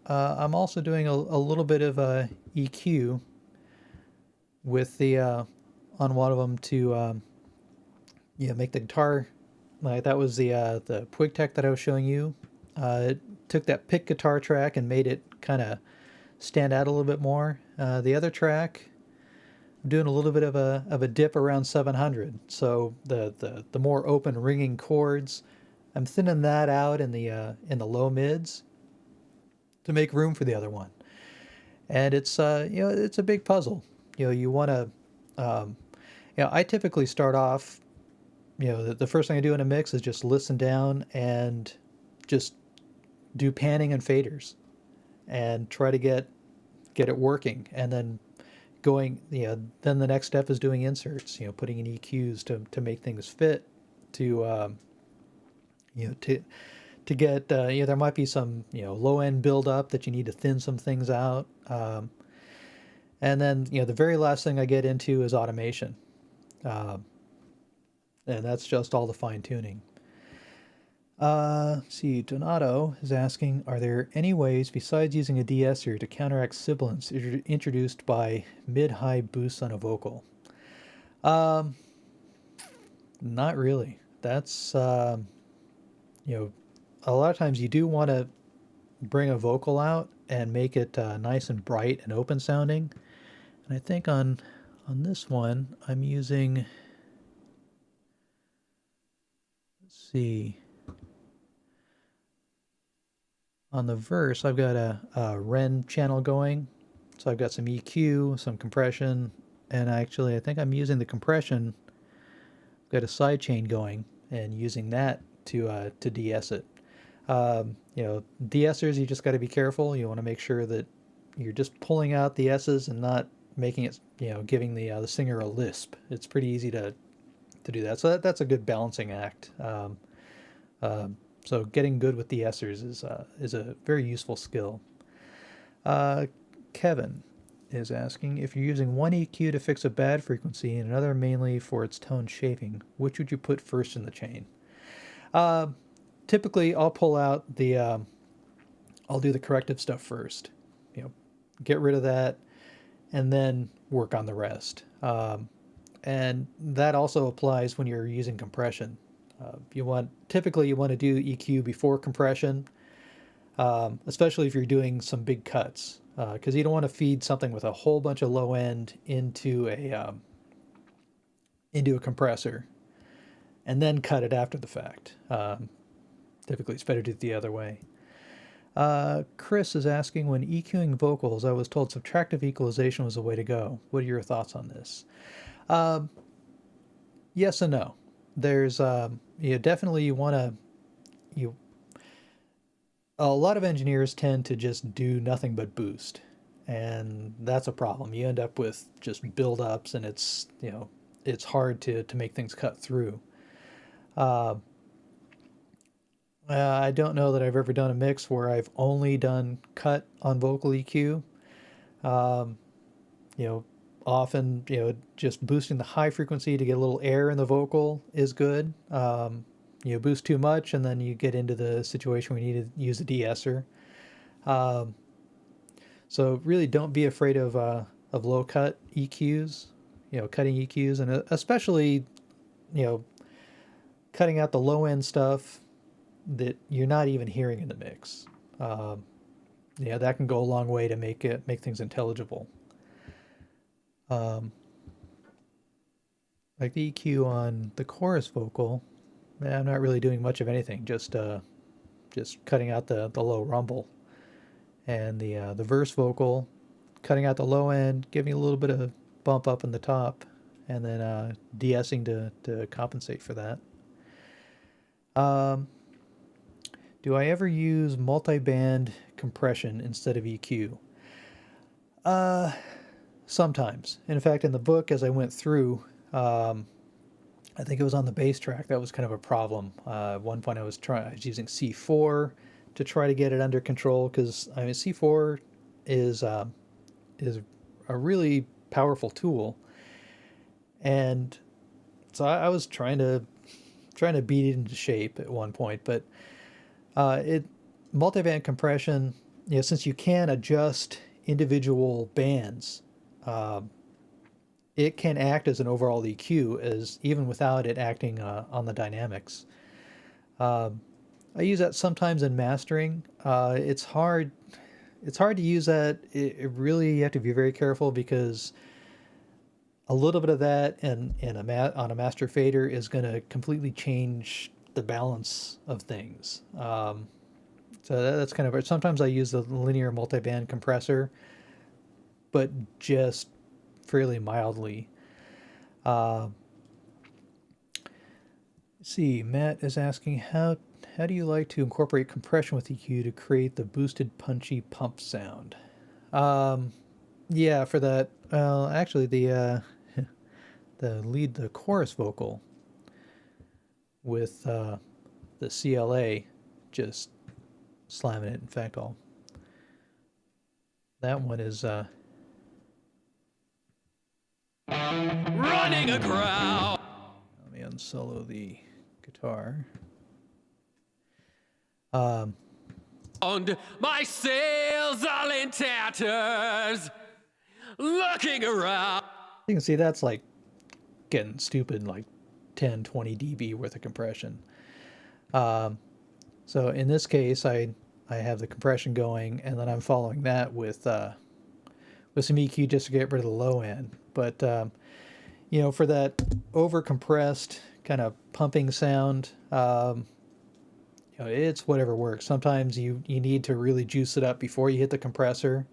I'm also doing a little bit of EQ with the on one of them to make the guitar, like that was the Pwigtech that I was showing you. It took that pick guitar track and made it kind of stand out a little bit more. The other track, I'm doing a little bit of a dip around 700. So the more open ringing chords, I'm thinning that out in the low mids to make room for the other one. And it's it's a big puzzle. You want to I typically start off, the first thing I do in a mix is just listen down and just do panning and faders and try to get it working. And then then the next step is doing inserts, putting in EQs to make things fit to get, there might be some, low end build up that you need to thin some things out. And then, the very last thing I get into is automation. And that's just all the fine tuning. See, Donato is asking, are there any ways besides using a de-esser to counteract sibilance introduced by mid-high boosts on a vocal? Not really. That's, a lot of times you do want to bring a vocal out and make it nice and bright and open sounding. And I think on this one, I'm using, let's see, on the verse, I've got a Ren channel going. So I've got some EQ, some compression, and I think I'm using the compression. I've got a sidechain going and using that to de-ess it. De-essers, you just got to be careful. You want to make sure that you're just pulling out the S's and not making it, giving the singer a lisp. It's pretty easy to do that. So that's a good balancing act. So getting good with de-essers is a very useful skill. Uh, Kevin is asking if you're using one EQ to fix a bad frequency and another mainly for its tone shaping, which would you put first in the chain? Uh, Typically, I'll pull out the, I'll do the corrective stuff first. You know, get rid of that, and then work on the rest. And that also applies when you're using compression. Typically you want to do EQ before compression, especially if you're doing some big cuts, because you don't want to feed something with a whole bunch of low end into a compressor and then cut it after the fact. Typically, it's better to do it the other way. Chris is asking, when EQing vocals, I was told subtractive equalization was the way to go. What are your thoughts on this? Yes and no. There's definitely you want to you. A lot of engineers tend to just do nothing but boost, and that's a problem. You end up with just buildups, and it's hard to make things cut through. I don't know that I've ever done a mix where I've only done cut on vocal EQ. Um, Often, just boosting the high frequency to get a little air in the vocal is good. Boost too much, and then you get into the situation where you need to use a de-esser. Um, so really, don't be afraid of low cut EQs. Cutting EQs, and especially, cutting out the low end stuff that you're not even hearing in the mix. That can go a long way to make things intelligible. Like the EQ on the chorus vocal, I'm not really doing much of anything. Just cutting out the low rumble, and the verse vocal, cutting out the low end, giving a little bit of bump up in the top, and then de-essing to compensate for that. Do I ever use multi-band compression instead of EQ? Sometimes. In fact, in the book, as I went through, I think it was on the bass track that was kind of a problem. At one point, I was using C4 to try to get it under control, because C4 is a really powerful tool, and so I was trying to beat it into shape at one point, but multi-band compression, since you can adjust individual bands, it can act as an overall EQ, as even without it acting on the dynamics. I use that sometimes in mastering. It's hard to use that. It really, you have to be very careful, because a little bit of that on a master fader is going to completely change the balance of things. So that's kind of it. Sometimes I use the linear multiband compressor, but just fairly mildly. Let's see, Matt is asking, how do you like to incorporate compression with EQ to create the boosted punchy pump sound? Yeah, for that, actually the chorus vocal with the CLA, just slamming it. In fact, that one is Running a crowd. let me unsolo the guitar. And my sails all in tatters. Looking around. You can see that's like getting stupid, like 10, 20 dB worth of compression. So in this case, I have the compression going, and then I'm following that with some EQ just to get rid of the low end. But for that over compressed kind of pumping sound, it's whatever works. Sometimes you need to really juice it up before you hit the compressor,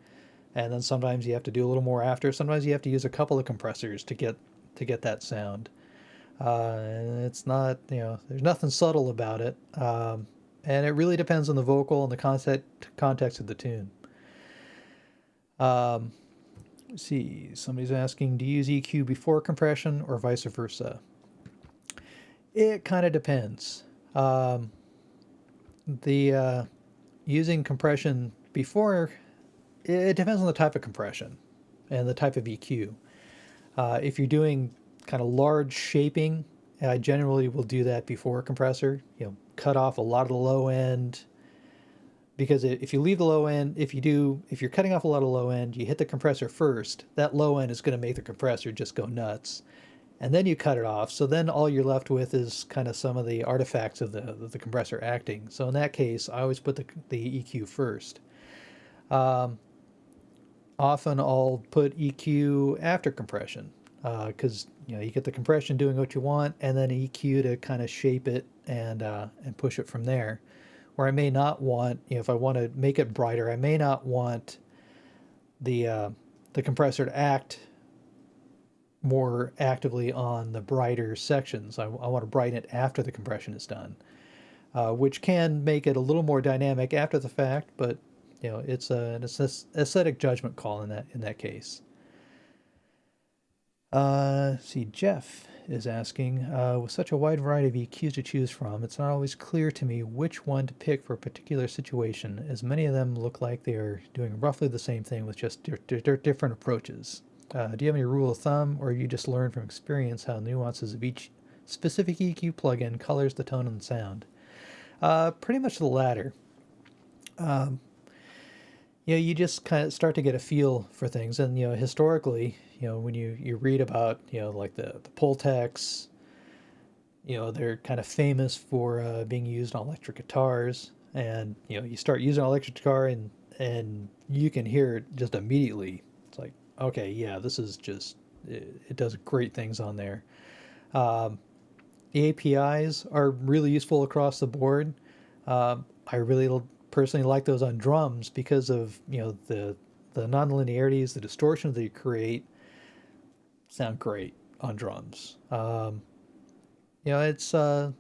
and then sometimes you have to do a little more after. Sometimes you have to use a couple of compressors to get that sound. And it's not, there's nothing subtle about it. And it really depends on the vocal and the context of the tune. Let's see, somebody's asking, do you use EQ before compression or vice versa? It kind of depends. Using compression before It depends on the type of compression and the type of EQ. If you're doing kind of large shaping, I generally will do that before a compressor. Cut off a lot of the low end, because if you leave the low end, if you're cutting off a lot of low end, you hit the compressor first. That low end is going to make the compressor just go nuts, and then you cut it off. So then all you're left with is kind of some of the artifacts of the compressor acting. So in that case, I always put the EQ first. Often I'll put EQ after compression, because you get the compression doing what you want, and then EQ to kind of shape it and push it from there. Or I may not want, if I want to make it brighter, I may not want the compressor to act more actively on the brighter sections. I want to brighten it after the compression is done, which can make it a little more dynamic after the fact, but it's an aesthetic judgment call in that case. See, Jeff is asking, with such a wide variety of EQs to choose from, it's not always clear to me which one to pick for a particular situation, as many of them look like they are doing roughly the same thing with just different approaches. Do you have any rule of thumb, or you just learn from experience how nuances of each specific EQ plugin colors the tone and the sound? Pretty much the latter. You just kind of start to get a feel for things, and historically, when you read about like the Pultecs, they're kind of famous for being used on electric guitars, and you start using an electric guitar and you can hear it just immediately. It's like, okay, yeah, this is just it does great things on there. The APIs are really useful across the board. I really personally like those on drums because of the nonlinearities, the distortion that you create sound great on drums. It's so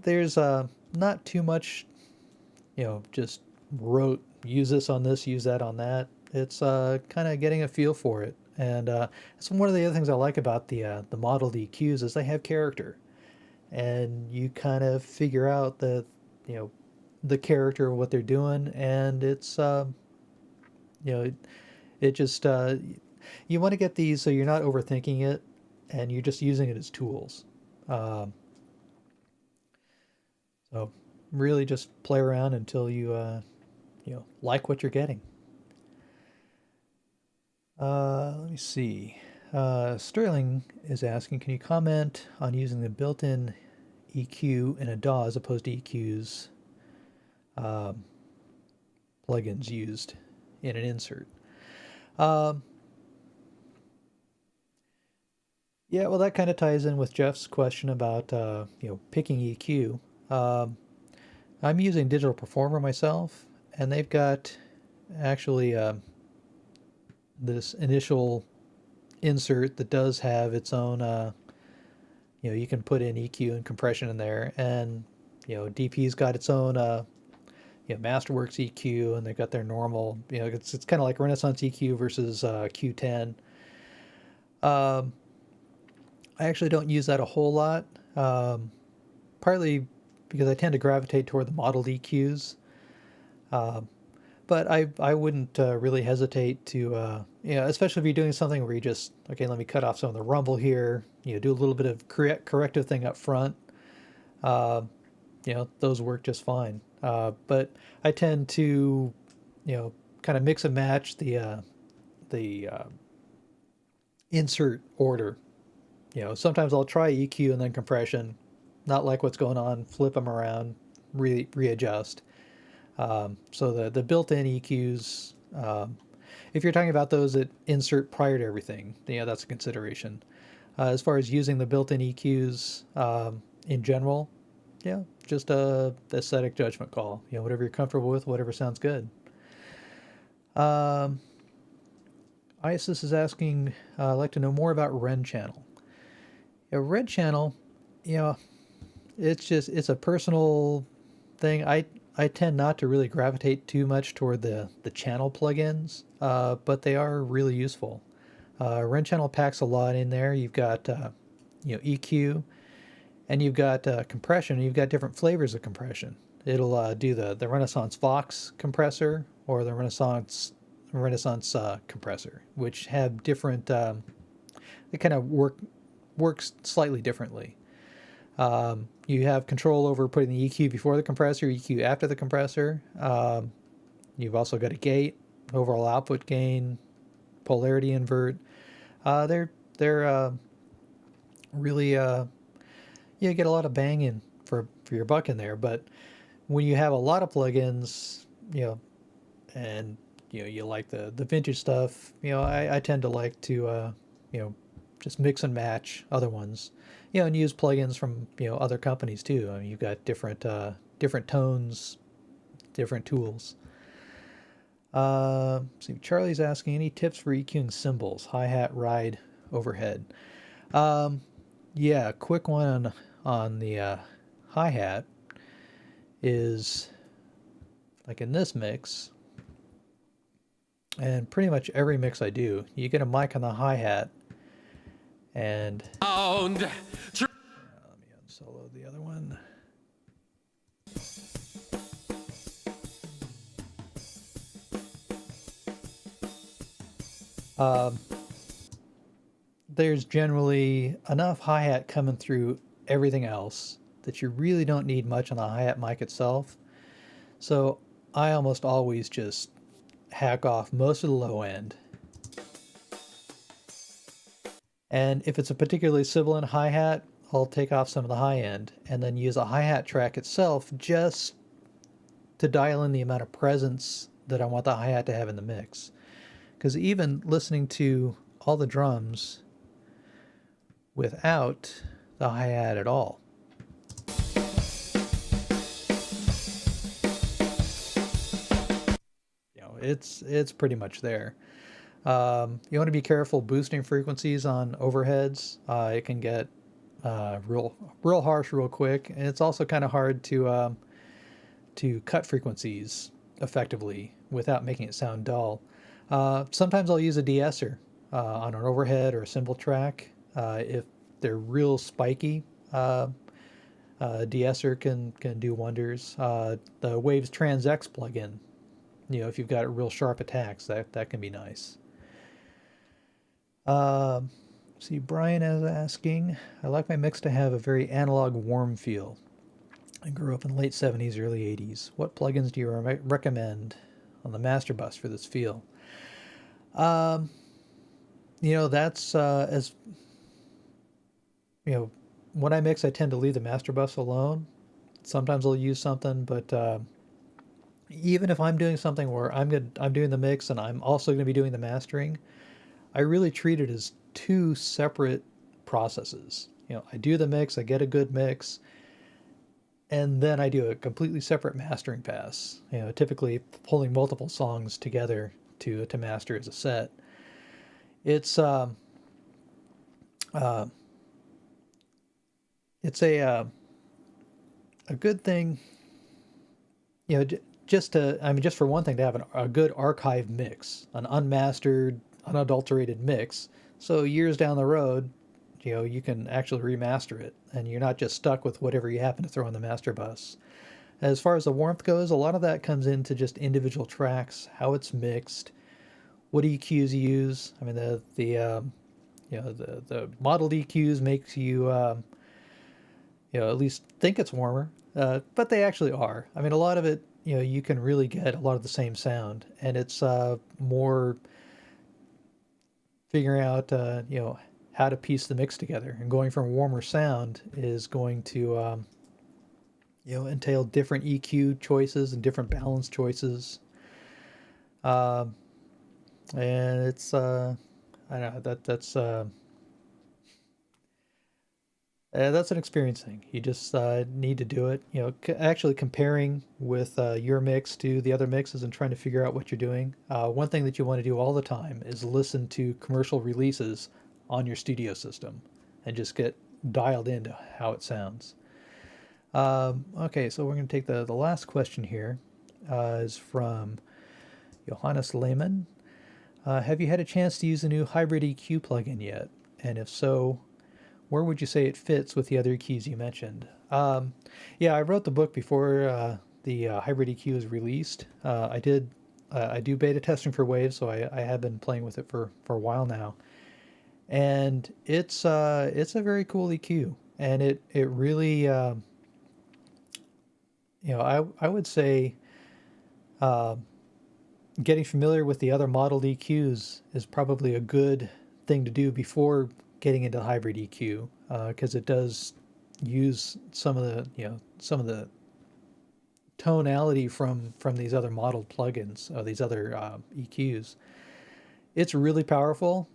there's not too much just rote use this on this, use that on that. It's kind of getting a feel for it, and it's one of the other things I like about the modeled EQs is they have character, and you kind of figure out the character of what they're doing, and it's it just you want to get these so you're not overthinking it, and you're just using it as tools. So really just play around until you like what you're getting. Let me see. Sterling is asking, can you comment on using the built-in EQ in a DAW as opposed to EQs plugins used in an insert? Yeah, well, that kind of ties in with Jeff's question about picking EQ. I'm using Digital Performer myself, and they've got actually this initial insert that does have its own you can put in EQ and compression in there, and DP's got its own Masterworks EQ, and they've got their normal, it's kind of like Renaissance EQ versus Q10. I actually don't use that a whole lot, partly because I tend to gravitate toward the modeled EQs. But I wouldn't really hesitate to, especially if you're doing something where you just, okay, let me cut off some of the rumble here, do a little bit of corrective thing up front. Those work just fine. But I tend to, kind of mix and match the insert order. Sometimes I'll try EQ and then compression, not like what's going on, flip them around, readjust. So the built-in EQs, if you're talking about those that insert prior to everything, that's a consideration. As far as using the built-in EQs in general, just a aesthetic judgment call. Whatever you're comfortable with, whatever sounds good. Isis is asking, I'd like to know more about Ren Channel. Red Channel, it's a personal thing. I tend not to really gravitate too much toward the channel plugins, but they are really useful. Ren Channel packs a lot in there. You've got EQ, and you've got compression, and you've got different flavors of compression. It'll do the Renaissance Vox compressor or the Renaissance compressor, which have different. They kind of works slightly differently. You have control over putting the EQ before the compressor, EQ after the compressor. You've also got a gate, overall output gain, polarity invert. They're really you get a lot of bang in for your buck in there. But when you have a lot of plugins, and you like the vintage stuff, I tend to like to just mix and match other ones, and use plugins from other companies too. I mean, you've got different tones, different tools. See, Charlie's asking any tips for EQing cymbals, hi-hat, ride, overhead. Yeah, quick one on the hi-hat is like in this mix, and pretty much every mix I do, you get a mic on the hi-hat, and let me unsolo the other one. There's generally enough hi-hat coming through everything else that you really don't need much on the hi-hat mic itself. So I almost always just hack off most of the low end. And if it's a particularly sibilant hi-hat, I'll take off some of the high end and then use a hi-hat track itself just to dial in the amount of presence that I want the hi-hat to have in the mix. Because even listening to all the drums without the hi-hat at all, it's pretty much there. You want to be careful boosting frequencies on overheads. It can get real harsh real quick, and it's also kind of hard to cut frequencies effectively without making it sound dull. Sometimes I'll use a de-esser on an overhead or a cymbal track. If they're real spiky, de-esser can do wonders. The Waves Trans-X plugin, if you've got real sharp attacks, that can be nice. See, Brian is asking, I like my mix to have a very analog warm feel. I grew up in the late 70s, early 80s. What plugins do you recommend on the master bus for this feel? That's as when I mix, I tend to leave the master bus alone. Sometimes I'll use something, but even if I'm doing something where I'm doing the mix and I'm also going to be doing the mastering, I really treat it as two separate processes. I do the mix, I get a good mix, and then I do a completely separate mastering pass. Typically pulling multiple songs together to master as a set. It's a good thing, just for one thing, to have a good archive mix, an unmastered, unadulterated mix. So years down the road, you can actually remaster it, and you're not just stuck with whatever you happen to throw on the master bus. As far as the warmth goes, a lot of that comes into just individual tracks, how it's mixed, what EQs you use. I mean, the modeled EQs makes you at least think it's warmer, but they actually are. I mean, a lot of it, you can really get a lot of the same sound, and it's more figuring out how to piece the mix together. And going from a warmer sound is going to entail different EQ choices and different balance choices. And it's I don't know, that's an experience thing. You just need to do it. Actually comparing with your mix to the other mixes and trying to figure out what you're doing. One thing that you want to do all the time is listen to commercial releases on your studio system and just get dialed into how it sounds. Okay, so we're going to take the last question here. Is from Johannes Lehmann. Have you had a chance to use the new Hybrid EQ plugin yet? And if so, where would you say it fits with the other keys you mentioned? Yeah, I wrote the book before the hybrid EQ is released. I do beta testing for Waves, so I have been playing with it for a while now, and it's a very cool EQ, and it really I would say getting familiar with the other modeled EQs is probably a good thing to do before getting into hybrid EQ, because it does use some of the tonality from these other modeled plugins, these other EQs. It's really powerful.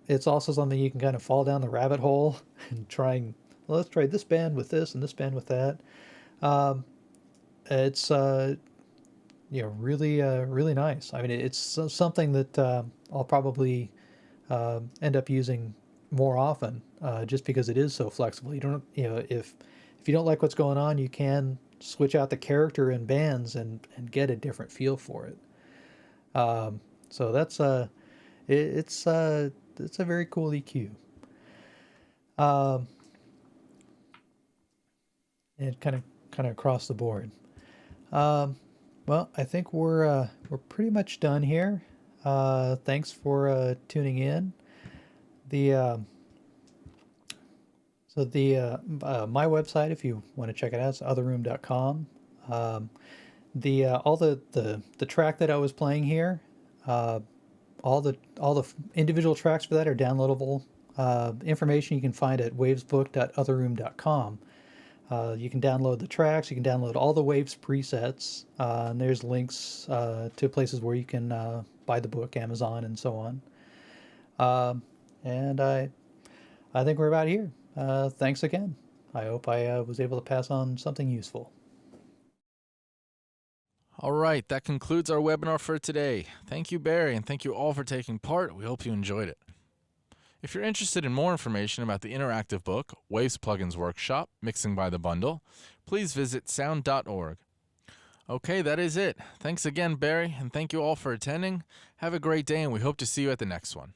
It's also something you can kind of fall down the rabbit hole and well, let's try this band with this and this band with that. It's really nice. I mean, it's something that I'll probably end up using more often, just because it is so flexible. You don't, if you don't like what's going on, you can switch out the character in bands and get a different feel for it. So that's it's a very cool EQ. And kind of across the board. Well, I think we're pretty much done here. Thanks for tuning in. My website, if you want to check it out, is otherroom.com. All the track that I was playing here, all the individual tracks for that are downloadable. Information you can find at wavesbook.otherroom.com. You can download the tracks. You can download all the Waves presets. And there's links to places where you can buy the book, Amazon, and so on. And I think we're about here. Thanks again. I hope I was able to pass on something useful. All right, that concludes our webinar for today. Thank you, Barry, and thank you all for taking part. We hope you enjoyed it. If you're interested in more information about the interactive book, Waves Plugins Workshop, Mixing by the Bundle, please visit sound.org. Okay, that is it. Thanks again, Barry, and thank you all for attending. Have a great day, and we hope to see you at the next one.